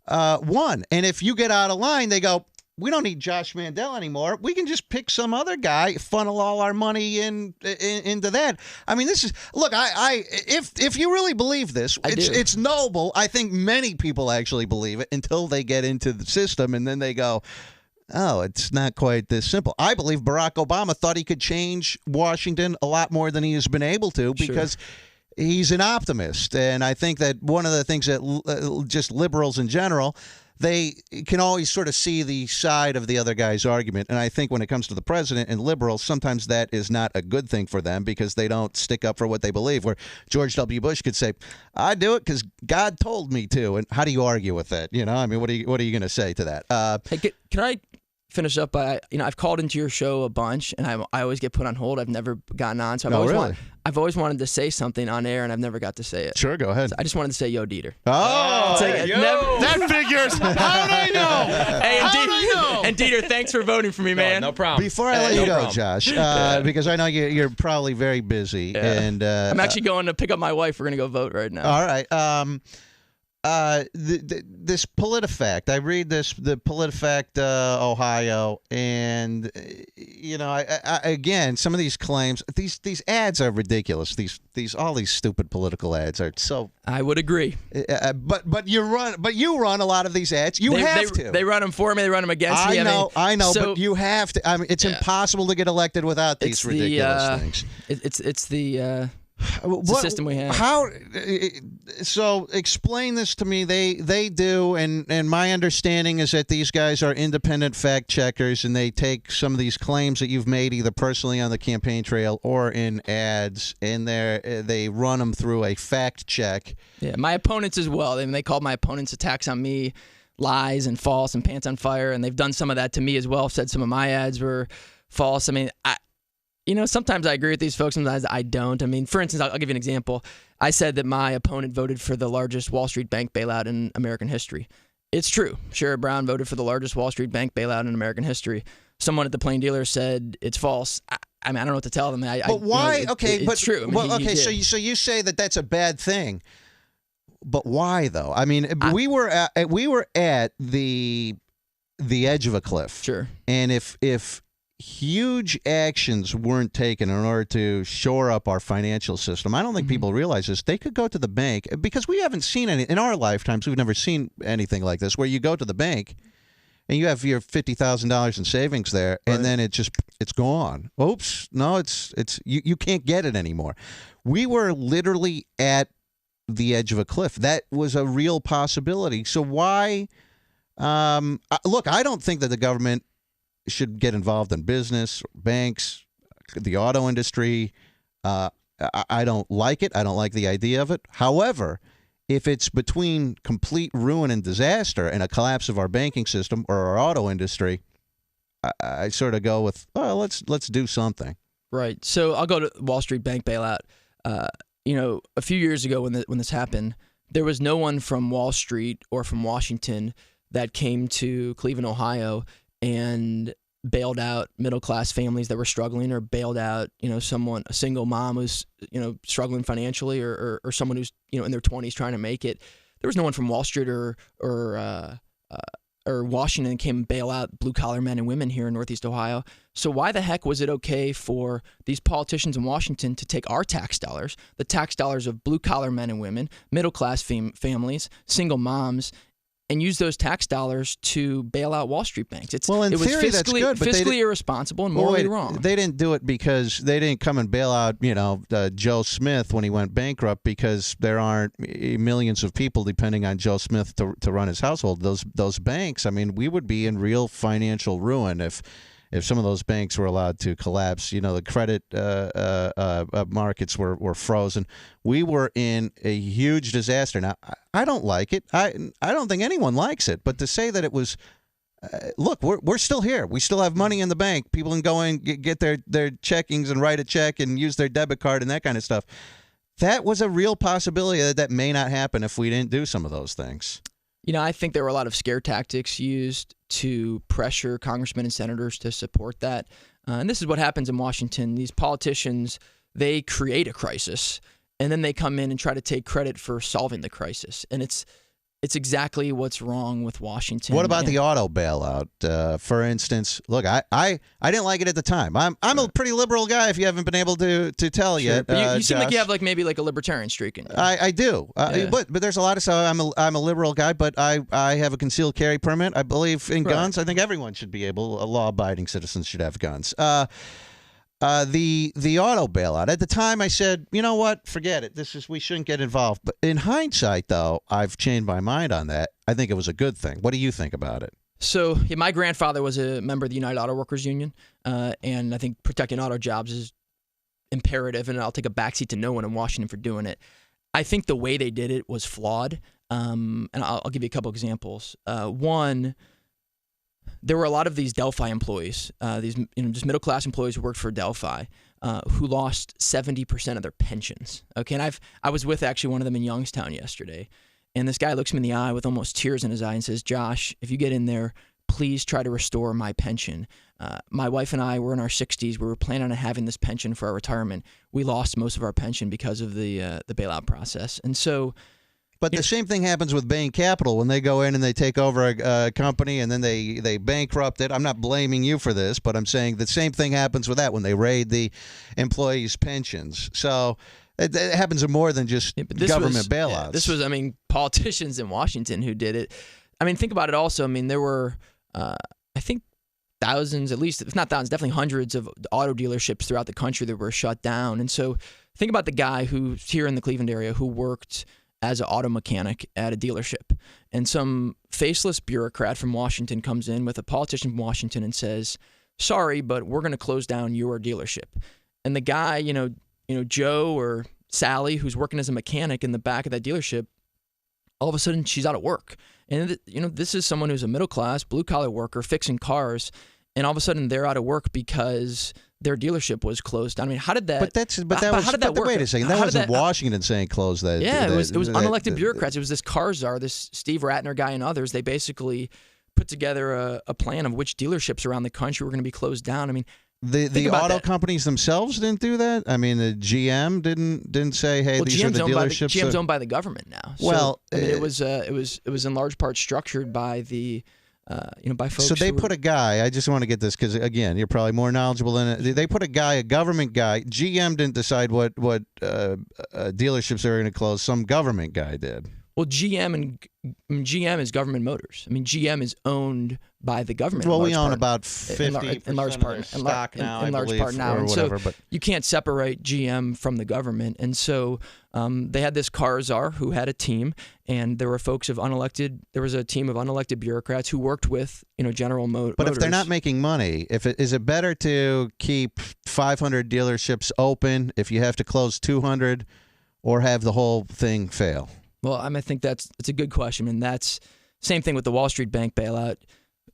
won. And if you get out of line, they go, we don't need Josh Mandel anymore. We can just pick some other guy, funnel all our money into that. I mean, this is look. If you really believe this, it's noble. I think many people actually believe it until they get into the system, and then they go, oh, it's not quite this simple. I believe Barack Obama thought he could change Washington a lot more than he has been able to because he's an optimist. And I think that one of the things that just liberals in general, they can always sort of see the side of the other guy's argument. And I think when it comes to the president and liberals, sometimes that is not a good thing for them because they don't stick up for what they believe. Where George W. Bush could say, I do it because God told me to. And how do you argue with that? You know, I mean, what are you going to say to that? Hey, can I finish up by, I've called into your show a bunch and I always get put on hold. I've never gotten on. So I've always wanted to say something on air and I've never got to say it. Sure, go ahead. So I just wanted to say yo, Dieter. Oh, that figures. How did I know? Hey, and Dieter, thanks for voting for me, man. No problem. Before I let you go, Josh, because I know you're probably very busy. And I'm actually going to pick up my wife. We're going to go vote right now. All right. This PolitiFact, I read the PolitiFact Ohio, and again, some of these claims, these ads are ridiculous. All these stupid political ads are so. I would agree. But you run a lot of these ads. You have to. They run them for me. They run them against me. I know, but you have to. I mean, it's impossible to get elected without these ridiculous things. It's the system we have. So explain this to me. They do, and my understanding is that these guys are independent fact checkers, and they take some of these claims that you've made either personally on the campaign trail or in ads, and they run them through a fact check. Yeah, my opponents as well. They called my opponents' attacks on me lies and false and pants on fire, and they've done some of that to me as well. Said some of my ads were false. I mean, sometimes I agree with these folks, sometimes I don't. I mean, for instance, I'll give you an example. I said that my opponent voted for the largest Wall Street bank bailout in American history. It's true. Sherrod Brown voted for the largest Wall Street bank bailout in American history. Someone at the Plain Dealer said it's false. I mean, I don't know what to tell them. But why? It's true. I mean, so you say that that's a bad thing. But why, though? I mean, we were at the edge of a cliff. Sure. And if huge actions weren't taken in order to shore up our financial system, I don't think people realize this. They could go to the bank, because we haven't seen any in our lifetimes. We've never seen anything like this, where you go to the bank and you have your $50,000 in savings there, and then it's gone. Oops, no, it's you can't get it anymore. We were literally at the edge of a cliff. That was a real possibility. So why? Look, I don't think that the government should get involved in business, banks, the auto industry. I don't like it. I don't like the idea of it. However, if it's between complete ruin and disaster and a collapse of our banking system or our auto industry, I sort of go with, let's do something. Right. So I'll go to Wall Street bank bailout. A few years ago when this happened, there was no one from Wall Street or from Washington that came to Cleveland, Ohio, and bailed out middle-class families that were struggling, or bailed out, a single mom who's, struggling financially, or someone who's, in their 20s trying to make it. There was no one from Wall Street or Washington that came and bail out blue-collar men and women here in Northeast Ohio. So why the heck was it okay for these politicians in Washington to take our tax dollars, the tax dollars of blue-collar men and women, middle-class families, single moms, and use those tax dollars to bail out Wall Street banks? It was theory, that's good, but fiscally irresponsible and morally wrong. They didn't do it because they didn't come and bail out, Joe Smith when he went bankrupt, because there aren't millions of people depending on Joe Smith to run his household. Those banks, I mean, we would be in real financial ruin if some of those banks were allowed to collapse. The credit markets were frozen. We were in a huge disaster. Now, I don't like it. I don't think anyone likes it. But to say that it was, look, we're still here. We still have money in the bank. People can go and get their checkings and write a check and use their debit card and that kind of stuff. That was a real possibility that may not happen if we didn't do some of those things. I think there were a lot of scare tactics used to pressure congressmen and senators to support that. And this is what happens in Washington. These politicians, they create a crisis, and then they come in and try to take credit for solving the crisis. And it's It's exactly what's wrong with Washington. What about the auto bailout? For instance, look, I didn't like it at the time. I'm a pretty liberal guy. If you haven't been able to tell Sure. yet, But you seem like Josh. you have maybe a libertarian streak in you. I do, Yeah. but there's a lot of stuff. I'm a liberal guy, but I have a concealed carry permit. I believe in guns. I think everyone should be able. Law-abiding citizens should have guns. The auto bailout. At the time, I said, you know what, forget it. We shouldn't get involved. But in hindsight, though, I've changed my mind on that. I think it was a good thing. What do you think about it? So my grandfather was a member of the United Auto Workers Union, and I think protecting auto jobs is imperative, and I'll take a backseat to no one in Washington for doing it. I think the way they did it was flawed, and I'll give you a couple examples. One, there were a lot of these Delphi employees, these just middle class employees who worked for Delphi, who lost 70% of their pensions. Okay, and I was with actually one of them in Youngstown yesterday, and this guy looks me in the eye with almost tears in his eye and says, "Josh, if you get in there, please try to restore my pension. My wife and I were in our 60s. We were planning on having this pension for our retirement. We lost most of our pension because of the bailout process, and so." But the same thing happens with Bain Capital when they go in and they take over a company and then they bankrupt it. I'm not blaming you for this, but I'm saying the same thing happens with that when they raid the employees' pensions. So it happens in more than just government bailouts. Yeah, this was, politicians in Washington who did it. Think about it also. There were, I think, thousands, at least, if not thousands, definitely hundreds of auto dealerships throughout the country that were shut down. And so think about the guy who's here in the Cleveland area who worked as an auto mechanic at a dealership, and some faceless bureaucrat from Washington comes in with a politician from Washington and says, "Sorry, but we're going to close down your dealership." And the guy, Joe or Sally, who's working as a mechanic in the back of that dealership, all of a sudden she's out of work. And this is someone who's a middle class blue collar worker fixing cars, and all of a sudden they're out of work because their dealership was closed down. How did that? How did that work? Wait a second. That wasn't Washington saying close that. Yeah, it was unelected bureaucrats. It was this car czar, this Steve Ratner guy, and others. They basically put together a plan of which dealerships around the country were going to be closed down. The auto companies themselves didn't do that. The GM didn't say, "Hey, these are the dealerships." GM's owned by the government now. So, it was in large part structured by the. By folks. So they put a guy. I just want to get this because again, you're probably more knowledgeable than it. They put a government guy. GM didn't decide what dealerships are going to close. Some government guy did. Well, GM is government motors. GM is owned by the government. Well, we own about 50% in large part stock now, in large part now, and so you can't separate GM from the government. And so they had this car czar who had a team, and there were folks of unelected. There was a team of unelected bureaucrats who worked with General Motors. But if they're not making money, is it better to keep 500 dealerships open if you have to close 200, or have the whole thing fail? Well, I think it's a good question, and that's same thing with the Wall Street bank bailout.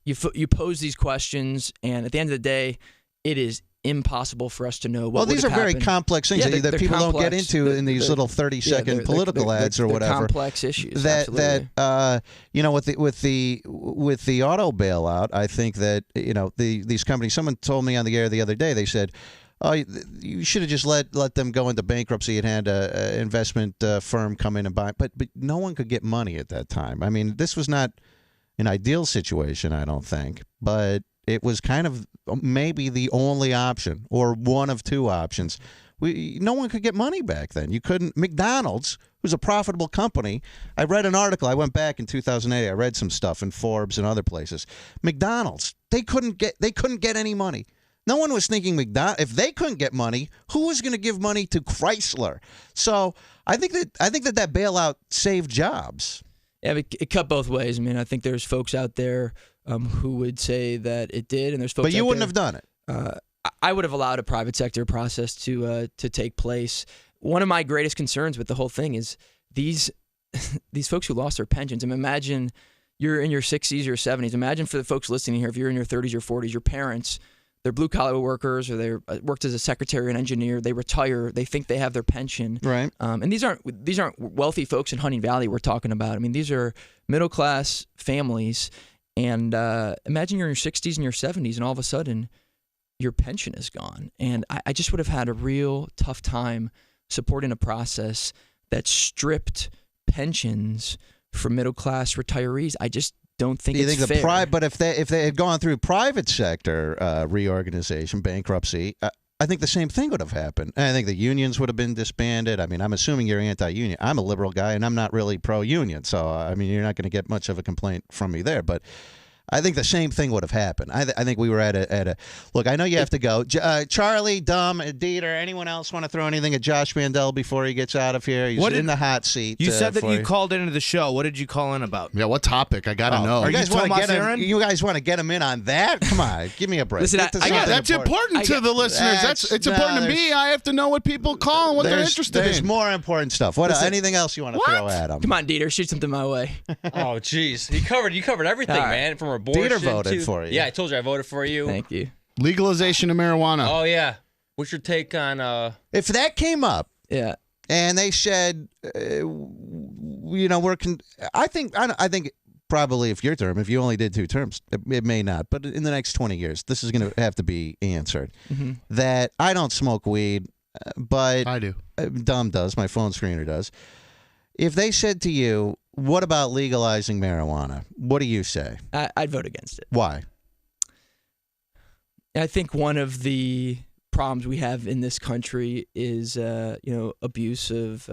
You pose these questions, and at the end of the day, it is impossible for us to know what would have happened. Well, these are very complex things that people don't get into in these little 30-second political ads or whatever. Complex issues. With the auto bailout, I think that these companies. Someone told me on the air the other day. They said, "Oh, you should have just let them go into bankruptcy and had an investment firm come in and buy." But no one could get money at that time. This was not an ideal situation, I don't think, but it was kind of maybe the only option or one of two options. No one could get money back then. You couldn't. McDonald's, who's a profitable company, I read an article. I went back in 2008. I read some stuff in Forbes and other places. McDonald's, they couldn't get any money. No one was thinking if they couldn't get money, who was going to give money to Chrysler? So I think that bailout saved jobs. Yeah, it cut both ways. I think there's folks out there who would say that it did, and there's folks. But you wouldn't have done it. I would have allowed a private sector process to take place. One of my greatest concerns with the whole thing is these folks who lost their pensions. Imagine you're in your 60s or 70s. Imagine for the folks listening here, if you're in your 30s or 40s, your parents. They're blue-collar workers, or they worked as a secretary and engineer. They retire. They think they have their pension. Right. And these aren't wealthy folks in Hunting Valley we're talking about. These are middle-class families. And imagine you're in your 60s and your 70s, and all of a sudden your pension is gone. And I just would have had a real tough time supporting a process that stripped pensions for middle class retirees. I just don't think you it's think fair. but if they had gone through private sector reorganization, bankruptcy, I think the same thing would have happened. And I think the unions would have been disbanded. I mean, I'm assuming you're anti-union. I'm a liberal guy, and I'm not really pro-union. So, I mean, you're not going to get much of a complaint from me there. But I think the same thing would have happened. I think we were at a look. I know you have to go. Charlie, Dom, Dieter, anyone else want to throw anything at Josh Mandel before he gets out of here? He's in the hot seat. You said that you called into the show. What did you call in about? Yeah, what topic? I gotta know. You guys want to get him in on that? Come on, give me a break. Listen, That's important to the listeners. It's important to me. I have to know what people call and what they're interested in. There's more important stuff. Anything else you want to throw at him? Come on, Dieter, shoot something my way. Oh, jeez. You covered everything, man, from abortion Dieter voted for you. Yeah, I told you I voted for you. Thank you. Legalization of marijuana. Oh, yeah. What's your take on... If that came up, yeah, and they said, I think probably if you only did 2 terms, it may not. But in the next 20 years, this is going to have to be answered. Mm-hmm. That I don't smoke weed, but I do. Dom does. My phone screener does. If they said to you, what about legalizing marijuana? What do you say? I'd vote against it. Why? I think one of the problems we have in this country is, abuse of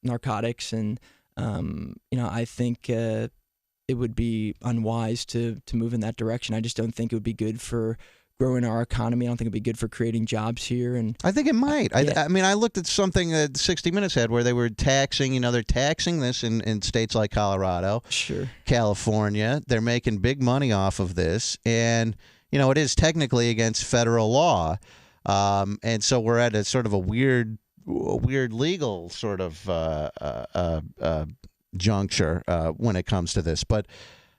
narcotics, and I think it would be unwise to move in that direction. I just don't think it would be good for growing our economy. I don't think it'd be good for creating jobs here. And I think it might. Yeah. I mean, I looked at something that 60 Minutes had where they were taxing, they're taxing this in states like Colorado, sure, California. They're making big money off of this, and it is technically against federal law, and so we're at a sort of a weird legal sort of juncture when it comes to this. But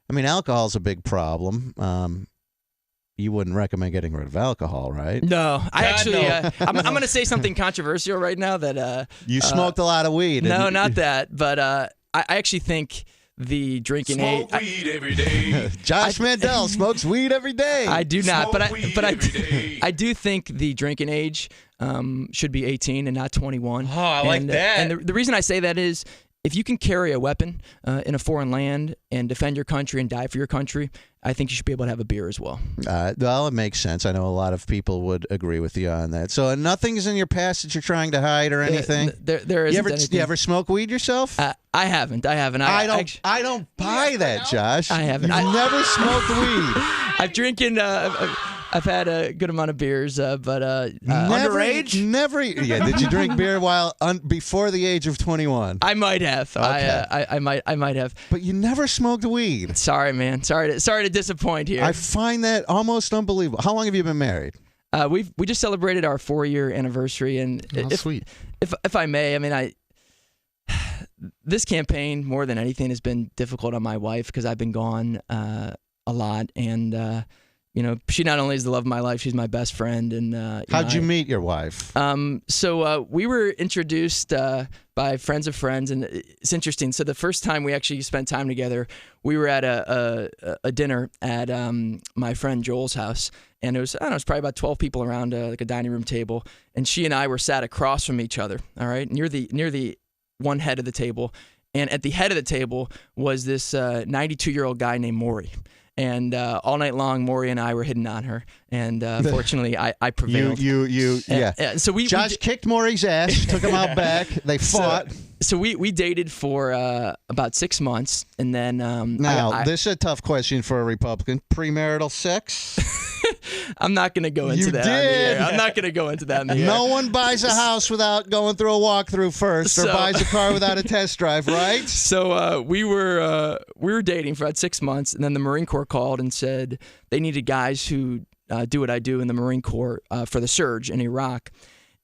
I mean, alcohol is a big problem. You wouldn't recommend getting rid of alcohol, right? No, I actually. no. I'm going to say something controversial right now. That you smoked a lot of weed. No, not that. But I actually think the drinking age. Smoke weed every day. Josh Mandel smokes weed every day. I do not, Smoke but weed every day. I do think the drinking age should be 18 and not 21. Oh, I like that. And the reason I say that is, if you can carry a weapon in a foreign land and defend your country and die for your country, I think you should be able to have a beer as well. Well, it makes sense. I know a lot of people would agree with you on that. So nothing's in your past that you're trying to hide or anything? There isn't anything. You ever smoke weed yourself? I haven't. I don't buy that, Josh. I haven't. You've never smoked weed. I've drinking. I've had a good amount of beers, but underage? Never. Yeah. Did you drink beer before the age of 21? I might have. Okay. I might have. But you never smoked weed. Sorry, man. Sorry to disappoint here. I find that almost unbelievable. How long have you been married? We just celebrated our 4-year anniversary, and Sweet. If I may, I mean, this campaign more than anything has been difficult on my wife because I've been gone a lot, and she not only is the love of my life, she's my best friend. And how'd you meet your wife? So we were introduced by friends of friends, and it's interesting. So the first time we actually spent time together, we were at a dinner at my friend Joel's house, and it was probably about 12 people around like a dining room table, and she and I were sat across from each other. All right, near the one head of the table, and at the head of the table was this 92-year-old guy named Maury. And all night long, Maury and I were hitting on her, and fortunately, I prevailed. Yeah. So Josh kicked Maury's ass, took him out back. They fought. So we dated for about 6 months, and then this is a tough question for a Republican. Premarital sex? I'm not going to go into that. Did. I'm not going to go into that. No one buys a house without going through a walkthrough first, or buys a car without a test drive, right? So we were dating for about 6 months, and then the Marine Corps called and said they needed guys who do what I do in the Marine Corps for the surge in Iraq.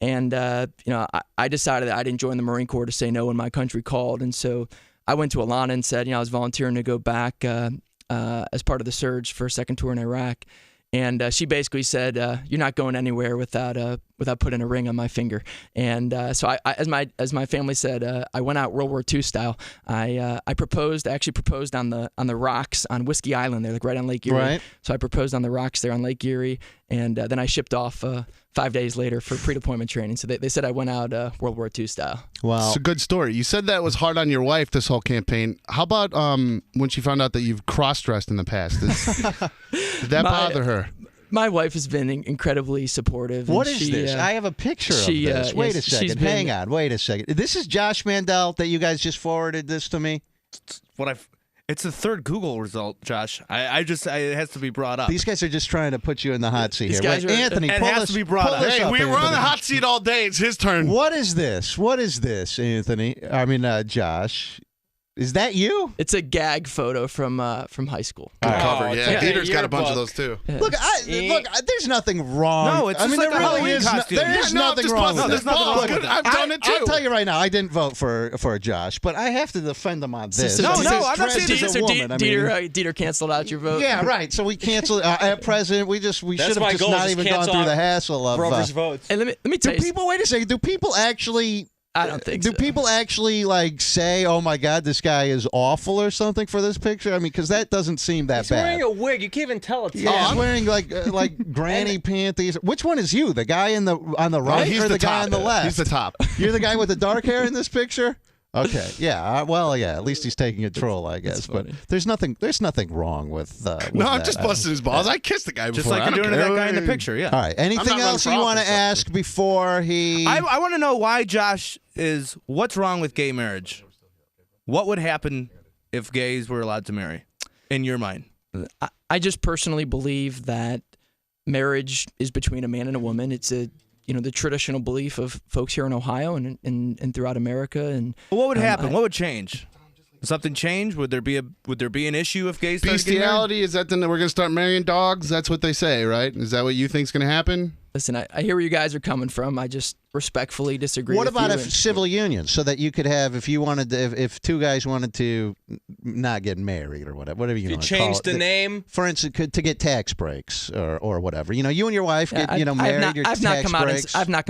And I decided that I didn't join the Marine Corps to say no when my country called, and so I went to Alana and said, I was volunteering to go back as part of the surge for a second tour in Iraq. And she basically said, "You're not going anywhere without putting a ring on my finger." And so I, as my family said, I went out World War II style. I proposed. I actually proposed on the rocks on Whiskey Island. They're like right on Lake Erie. Right. So I proposed on the rocks there on Lake Erie, and then I shipped off 5 days later for pre-deployment training. So they said I went out World War II style. Well, it's a good story. You said that was hard on your wife this whole campaign. How about when she found out that you've cross-dressed in the past? Did that bother her? My wife has been incredibly supportive. What is this? I have a picture of this. Wait a second. Hang on. Wait a second. This is Josh Mandel that you guys just forwarded this to me? It's the third Google result, Josh. It has to be brought up. These guys are just trying to put you in the hot seat here. Wait, Anthony, it has to be brought up. Hey, we were on the hot seat all day. It's his turn. What is this? What is this, Anthony? I mean, Josh. Is that you? It's a gag photo from high school. Good cover, yeah. Peter's got a bunch of those too. Yeah. Look, there's nothing wrong. No, it's just like there a really Halloween is. costume. There is nothing wrong with it. I've done it too. I'll tell you right now, I didn't vote for Josh, but I have to defend him on this. No, I'm not saying this. Dieter canceled out your vote. Yeah, right. So we canceled. At president, we should have just not even gone through the hassle of Grover's votes. And let me tell you. Wait a second. Do people actually? I don't think Do so. people actually say, "Oh my God, this guy is awful" or something for this picture? I mean, because that doesn't seem that He's bad. wearing a wig. You can't even tell it's Yeah, he's him. wearing like granny panties. Which one is you? The guy on the right he's or the guy top. on the left? He's the top. You're the guy with the dark hair in this picture. Okay, yeah. Well, yeah. At least he's taking control, I guess. But there's nothing wrong with. No, I'm just busting his balls. I kissed the guy before. Just like you're doing to that guy in the picture, yeah. All right. Anything else you want to ask before he? I want to know why Josh is. What's wrong with gay marriage? What would happen if gays were allowed to marry, in your mind? I just personally believe that marriage is between a man and a woman. It's the traditional belief of folks here in Ohio and throughout America. And what would happen? What would change? Would something change? Would there be an issue if gays started getting married? Bestiality, is that we're going to start marrying dogs? That's what they say, right? Is that what you think's going to happen? Listen, I hear where you guys are coming from. I just respectfully disagree. What with about you if civil unions, so that you could have, if you wanted to, if two guys wanted to not get married or whatever you want to call it. Change the name. For instance, to get tax breaks or whatever. You and your wife get married. I've not come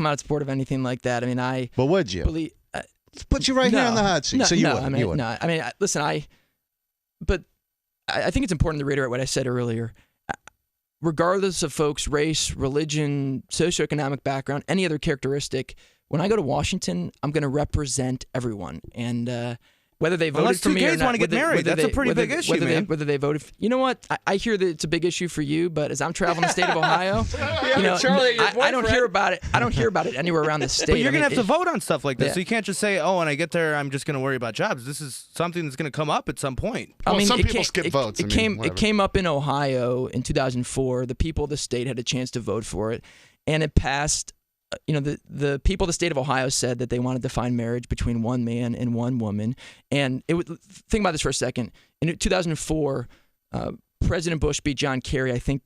out in support of anything like that. I mean, But would you? Believe, put you right here on the hot seat. So you wouldn't. No. I mean, listen. But I think it's important to reiterate what I said earlier. Regardless of folks' race, religion, socioeconomic background, any other characteristic, when I go to Washington, I'm going to represent everyone. And whether they voted for me or not. Unless two gays want to get married, that's a pretty big issue, man. Whether they voted, you know what? I hear that it's a big issue for you, but as I'm traveling the state of Ohio, Charlie, I don't hear about it. I don't hear about it anywhere around the state. But you're going to have to vote on stuff like this, Yeah. so you can't just say, "Oh, when I get there, I'm just going to worry about jobs." This is something that's going to come up at some point. Well, some people skip votes. It came up in Ohio in 2004. The people of the state had a chance to vote for it, and it passed. The people of the state of Ohio said that they wanted to define marriage between one man and one woman. And think about this for a second. In 2004, President Bush beat John Kerry, I think,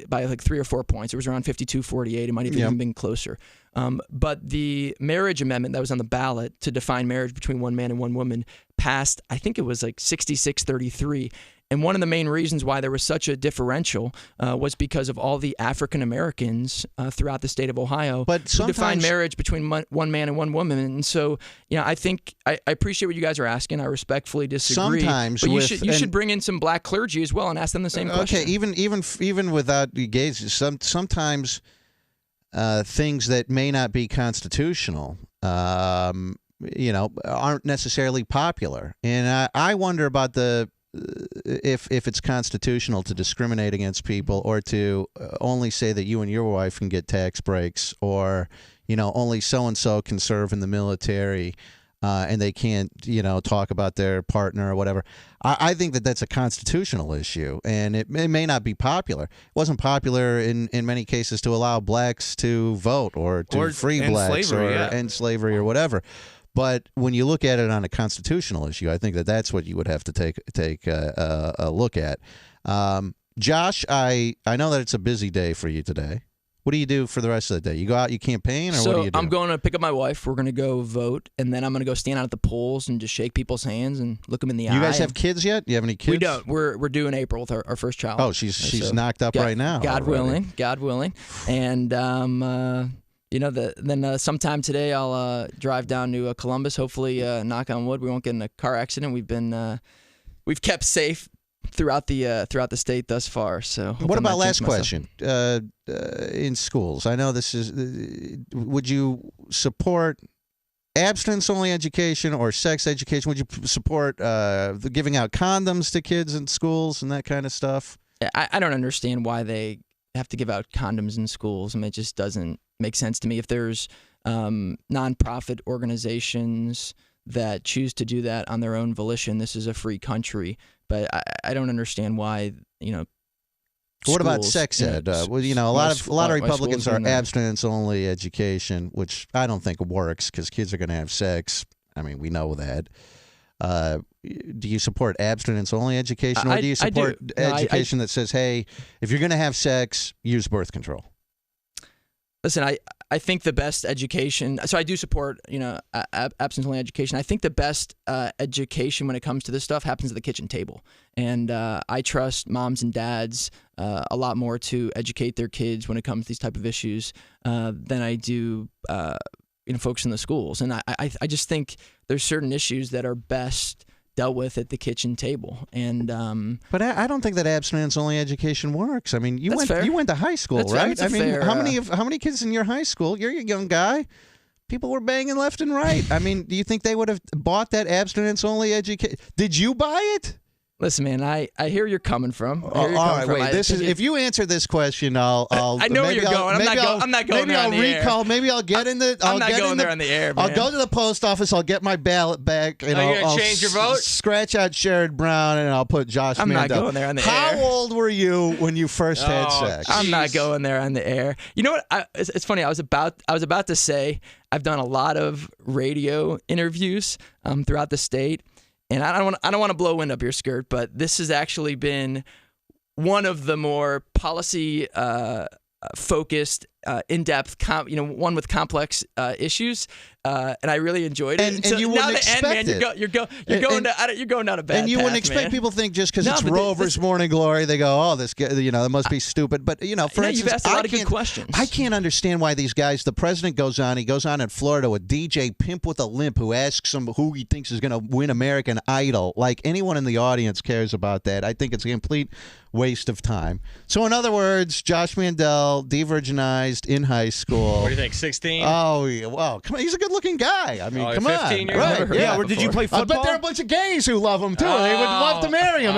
by like 3 or 4 points. It was around 52-48. It might have even been closer. But the marriage amendment that was on the ballot to define marriage between one man and one woman passed, I think it was like 66-33. And one of the main reasons why there was such a differential was because of all the African Americans throughout the state of Ohio who defined marriage between one man and one woman. And so, I think I appreciate what you guys are asking. I respectfully disagree. Sometimes, but you should bring in some black clergy as well and ask them the same question. Okay, even without gays, sometimes things that may not be constitutional, aren't necessarily popular. And I wonder about if it's constitutional to discriminate against people, or to only say that you and your wife can get tax breaks, or only so and so can serve in the military, and they can't talk about their partner or whatever. I think that's a constitutional issue, and it may not be popular. It wasn't popular in many cases to allow blacks to vote, or to free blacks, slavery, or end slavery, or whatever. But when you look at it on a constitutional issue, I think that's what you would have to take a look at. Josh, I know that it's a busy day for you today. What do you do for the rest of the day? You go out, you campaign, or what do you do? I'm going to pick up my wife. We're going to go vote, and then I'm going to go stand out at the polls and just shake people's hands and look them in the eye. You guys have kids yet? Do you have any kids? We don't. We're due in April with our first child. Oh, she's knocked up right now. God willing. And then sometime today I'll drive down to Columbus. Hopefully, knock on wood, we won't get in a car accident. We've kept safe throughout the state thus far. So What about last question? In schools, I know this is. Would you support abstinence-only education or sex education? Would you support the giving out condoms to kids in schools and that kind of stuff? I don't understand why they have to give out condoms in schools. I mean, it just doesn't make sense to me. If there's nonprofit organizations that choose to do that on their own volition, this is a free country. But I don't understand why, What about schools, sex ed? A lot of Republicans are abstinence-only education, which I don't think works because kids are going to have sex. I mean, we know that. Do you support abstinence-only education, or do you support education that says, hey, if you're going to have sex, use birth control? Listen, I think the best education, so I do support, abstinence-only education. I think the best education when it comes to this stuff happens at the kitchen table. And I trust moms and dads a lot more to educate their kids when it comes to these type of issues than I do, folks in the schools. And I just think there's certain issues that are best dealt with at the kitchen table. And but I don't think that abstinence-only education works. I mean, you went to high school, that's right? I mean, how many kids in your high school? You're a young guy. People were banging left and right. I mean, do you think they would have bought that abstinence-only education? Did you buy it? Listen, man, I hear you're coming from. All right, wait. If you answer this question, I'll. I know where you're going. I'm not going there on the air. Maybe I'll get in the. I'm not going there on the air, man. I'll go to the post office. I'll get my ballot back, and I'll change your vote. Scratch out Sherrod Brown, and I'll put Josh Mandel. I'm not going there on the air. How old were you when you first had sex? I'm not going there on the air. You know what? It's funny. I was about to say I've done a lot of radio interviews throughout the state. And I don't want to blow wind up your skirt, but this has actually been one of the more policy focused, in-depth, one with complex issues, and I really enjoyed it. And you wouldn't expect it. You're going down a bad And you path, wouldn't expect man. people think just because it's Rover's Morning Glory, they go, oh, this guy, it must be stupid. But for instance, you've asked a lot of good questions. I can't understand why these guys. The president goes on in Florida with DJ Pimp with a Limp, who asks him who he thinks is going to win American Idol. Like anyone in the audience cares about that. I think it's a complete waste of time. So in other words, Josh Mandel de-virginized in high school. What do you think? 16? Oh, yeah. Well, come on. He's a good-looking guy. I mean, come 15 on. years Right? old? Yeah. Where did you play football? I bet there are a bunch of gays who love him too. They would love to marry him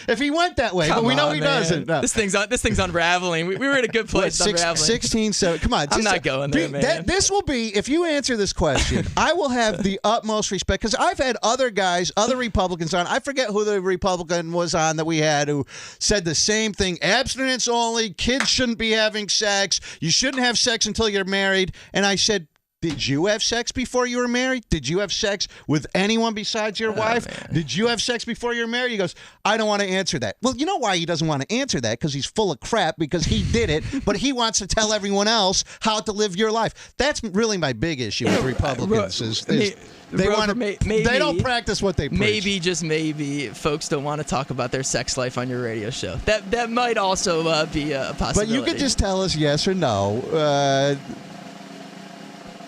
if he went that way. Come but we know on, he man. doesn't. No. This thing's unraveling. We were in a good place. What, unraveling. 16, 7. Come on. I'm not going there, man. This will be, if you answer this question, I will have the utmost respect, because I've had other guys, other Republicans on. I forget who the Republican was on that we had who said the same thing. Abstinence only. Kids shouldn't be having sex. You shouldn't have sex until you're married. And I said, did you have sex before you were married? Did you have sex with anyone besides your wife? Man. Did you have sex before you were married? He goes, I don't want to answer that. Well, you know why he doesn't want to answer that? Because he's full of crap, because he did it, but he wants to tell everyone else how to live your life. That's really my big issue with Republicans is they don't practice what they preach. Maybe, just maybe, folks don't want to talk about their sex life on your radio show. That might also be a possibility. But you could just tell us yes or no.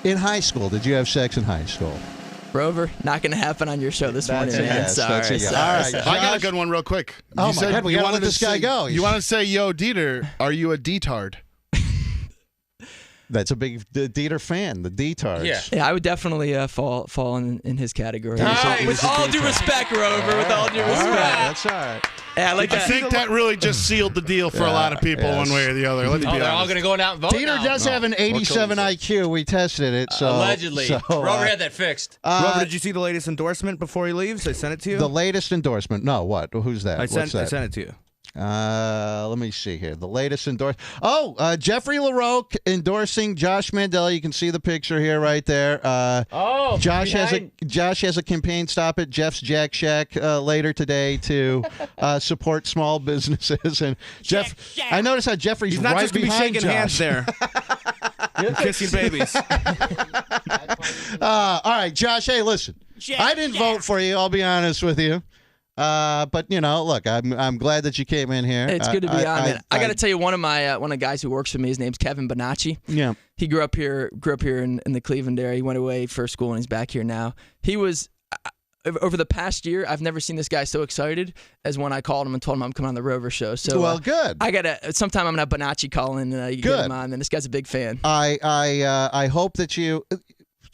In high school, did you have sex in high school? Rover, not going to happen on your show this morning, man. Yes, Sorry. All right, I got a good one real quick. Oh, my God, we got to let this guy go. You want to say, yo, Dieter, are you a detard? That's a big Dieter fan, the detards. Yeah, I would definitely fall in his category. Nice. With all due respect, Rover, with all due respect. All right, that's all right. Yeah, I I think that really just sealed the deal for a lot of people, one way or the other. Let's be they're all honest. going to go out and vote Dieter now. does have an 87 IQ. We tested it. So, Allegedly. Rover had that fixed. Robert, did you see the latest endorsement before he leaves? I sent it to you. The latest endorsement. No, what? Who's that? I What's that? sent it to you. Let me see here. The latest endorsement. Oh, Jeffrey LaRoque endorsing Josh Mandel. You can see the picture here, right there. Josh has a campaign stop at Jeff's Jack Shack later today to support small businesses. And Jeff, I noticed how Jeffrey's He's not right just going to be behind shaking Josh. hands there. You're kissing babies. All right, Josh. Hey, listen. I didn't vote for you. I'll be honest with you. But look, I'm glad that you came in here. It's good to be on. I got to tell you, one of the guys who works for me, his name's Kevin Bonacci. Yeah, he grew up here in the Cleveland area. He went away for school and he's back here now. He was over the past year, I've never seen this guy so excited as when I called him and told him I'm coming on the Rover Show. So well, good. Sometime I'm gonna have Bonacci call in and get him on. And this guy's a big fan. I hope that you.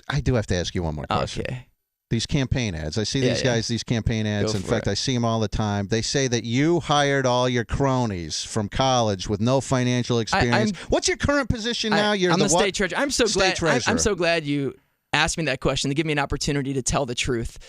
I do have to ask you one more question. Okay. These campaign ads. I see these guys, these campaign ads. In fact, I see them all the time. They say that you hired all your cronies from college with no financial experience. What's your current position now? I'm the state treasurer. I'm so glad you asked me that question to give me an opportunity to tell the truth.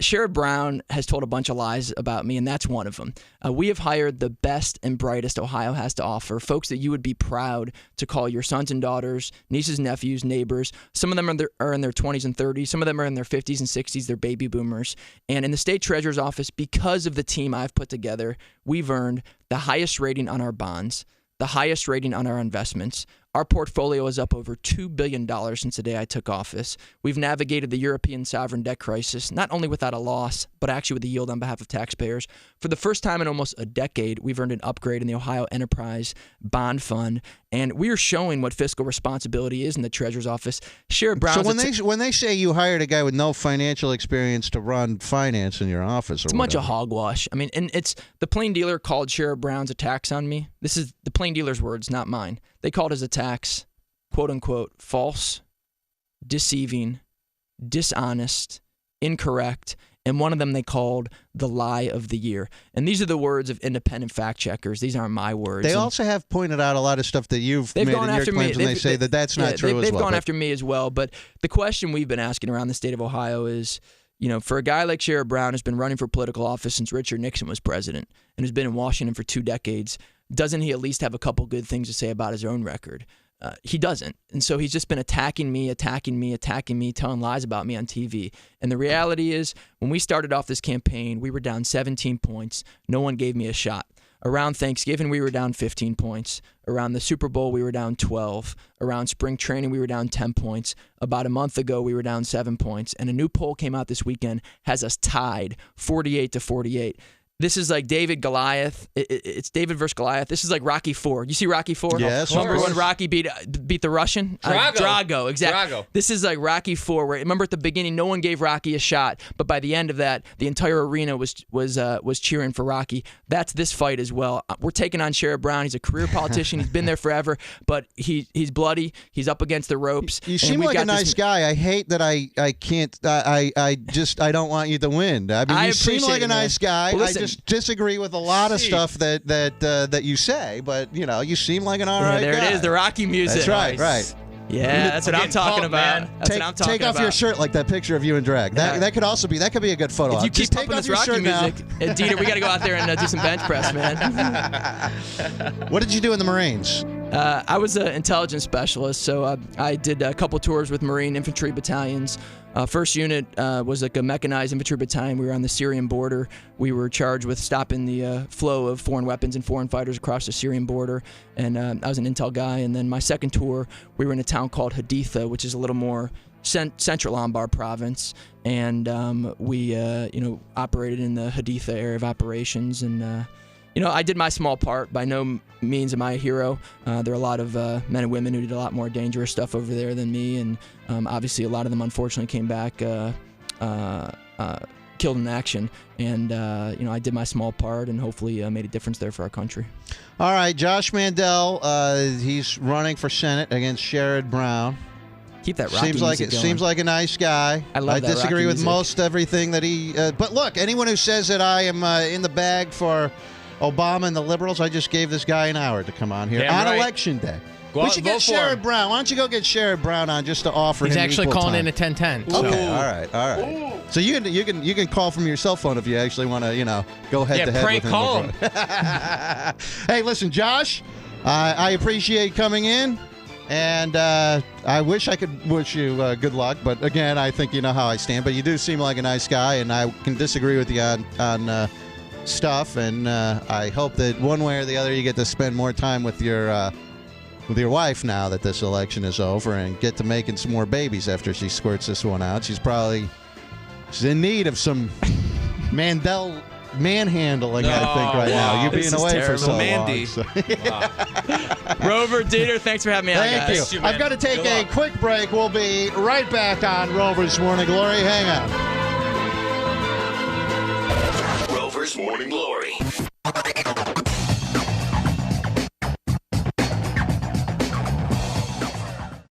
Sherrod Brown has told a bunch of lies about me, and that's one of them. We have hired the best and brightest Ohio has to offer, folks that you would be proud to call your sons and daughters, nieces, nephews, neighbors. Some of them are in their 20s and 30s. Some of them are in their 50s and 60s. They're baby boomers. And in the state treasurer's office, because of the team I've put together, we've earned the highest rating on our bonds, the highest rating on our investments. Our portfolio is up over $2 billion since the day I took office. We've navigated the European sovereign debt crisis, not only without a loss, but actually with a yield on behalf of taxpayers. For the first time in almost a decade, we've earned an upgrade in the Ohio Enterprise Bond Fund, and we are showing what fiscal responsibility is in the Treasurer's Office. Sherrod Brown. So when they say you hired a guy with no financial experience to run finance in your office, it's a bunch of hogwash. I mean, and it's the plain dealer called Sherrod Brown's attacks on me. This is the plain dealer's words, not mine. They called his attacks, quote unquote, false, deceiving, dishonest, incorrect, and one of them they called the lie of the year. And these are the words of independent fact checkers. These aren't my words. They also have pointed out a lot of stuff that you've made in your claims, and they say that that's not true as well. They've gone after me as well. But the question we've been asking around the state of Ohio is, you know, for a guy like Sherrod Brown who's been running for political office since Richard Nixon was president and has been in Washington for 2 decades, doesn't he at least have a couple good things to say about his own record? He doesn't. And so he's just been attacking me, telling lies about me on TV. And the reality is, when we started off this campaign, we were down 17 points. No one gave me a shot. Around Thanksgiving, we were down 15 points. Around the Super Bowl, we were down 12. Around spring training, we were down 10 points. About a month ago, we were down 7 points. And a new poll came out this weekend, has us tied 48-48. This is like David Goliath. It's David versus Goliath. This is like Rocky IV. You see Rocky IV? Yes. Remember when Rocky beat the Russian? Drago, exactly. Drago. This is like Rocky IV, where remember at the beginning no one gave Rocky a shot, but by the end of that, the entire arena was cheering for Rocky. That's this fight as well. We're taking on Sherrod Brown. He's a career politician. He's been there forever, but he's bloody. He's up against the ropes. You seem like a nice guy. I hate that I can't. I don't want you to win. I mean, you seem like a nice guy. Well, listen, I just disagree with a lot of stuff that you say, but you know, you seem like an all right there guy. It is, the Rocky music. That's right, right. Yeah, that's what I'm talking about. Man. That's what I'm talking take about. off your shirt like that picture of you in drag. That could also be a good photo. If you keep just take pumping off this your Rocky shirt music, Dieter, we got to go out there and do some bench press, man. What did you do in the Marines? I was an intelligence specialist, so I did a couple tours with Marine infantry battalions. First unit was like a mechanized infantry battalion. We were on the Syrian border. We were charged with stopping the flow of foreign weapons and foreign fighters across the Syrian border, and I was an intel guy. And then my second tour, we were in a town called Haditha, which is a little more central Anbar province, and we operated in the Haditha area of operations. And I did my small part. By no means am I a hero. There are a lot of men and women who did a lot more dangerous stuff over there than me, and obviously a lot of them unfortunately came back killed in action. And I did my small part and hopefully made a difference there for our country. All right, Josh Mandel, he's running for Senate against Sherrod Brown. Keep that Rocky music going. Seems like a nice guy. I disagree Rocky with music. most everything that he. But look, anyone who says that I am in the bag for Obama and the liberals, I just gave this guy an hour to come on here on election day. We should get Sherrod Brown. Why don't you go get Sherrod Brown on just to offer him? He's actually equal calling time. in a 1010. So. Okay, all right. Ooh. So you can call from your cell phone if you actually want to go head to head with him. Call him. Hey, listen, Josh, I appreciate coming in. And I wish I could wish you good luck, but again, I think you know how I stand. But you do seem like a nice guy, and I can disagree with you on stuff. And I hope that one way or the other, you get to spend more time with your wife now that this election is over, and get to making some more babies after she squirts this one out. She's in need of some Mandel manhandling, I think, right now. You being away for so Mandy. long. So. Rover, Dieter, thanks for having me on, guys. Thank you. I've got to take a quick break. We'll be right back on Rover's Morning Glory. Hang on. Morning Glory.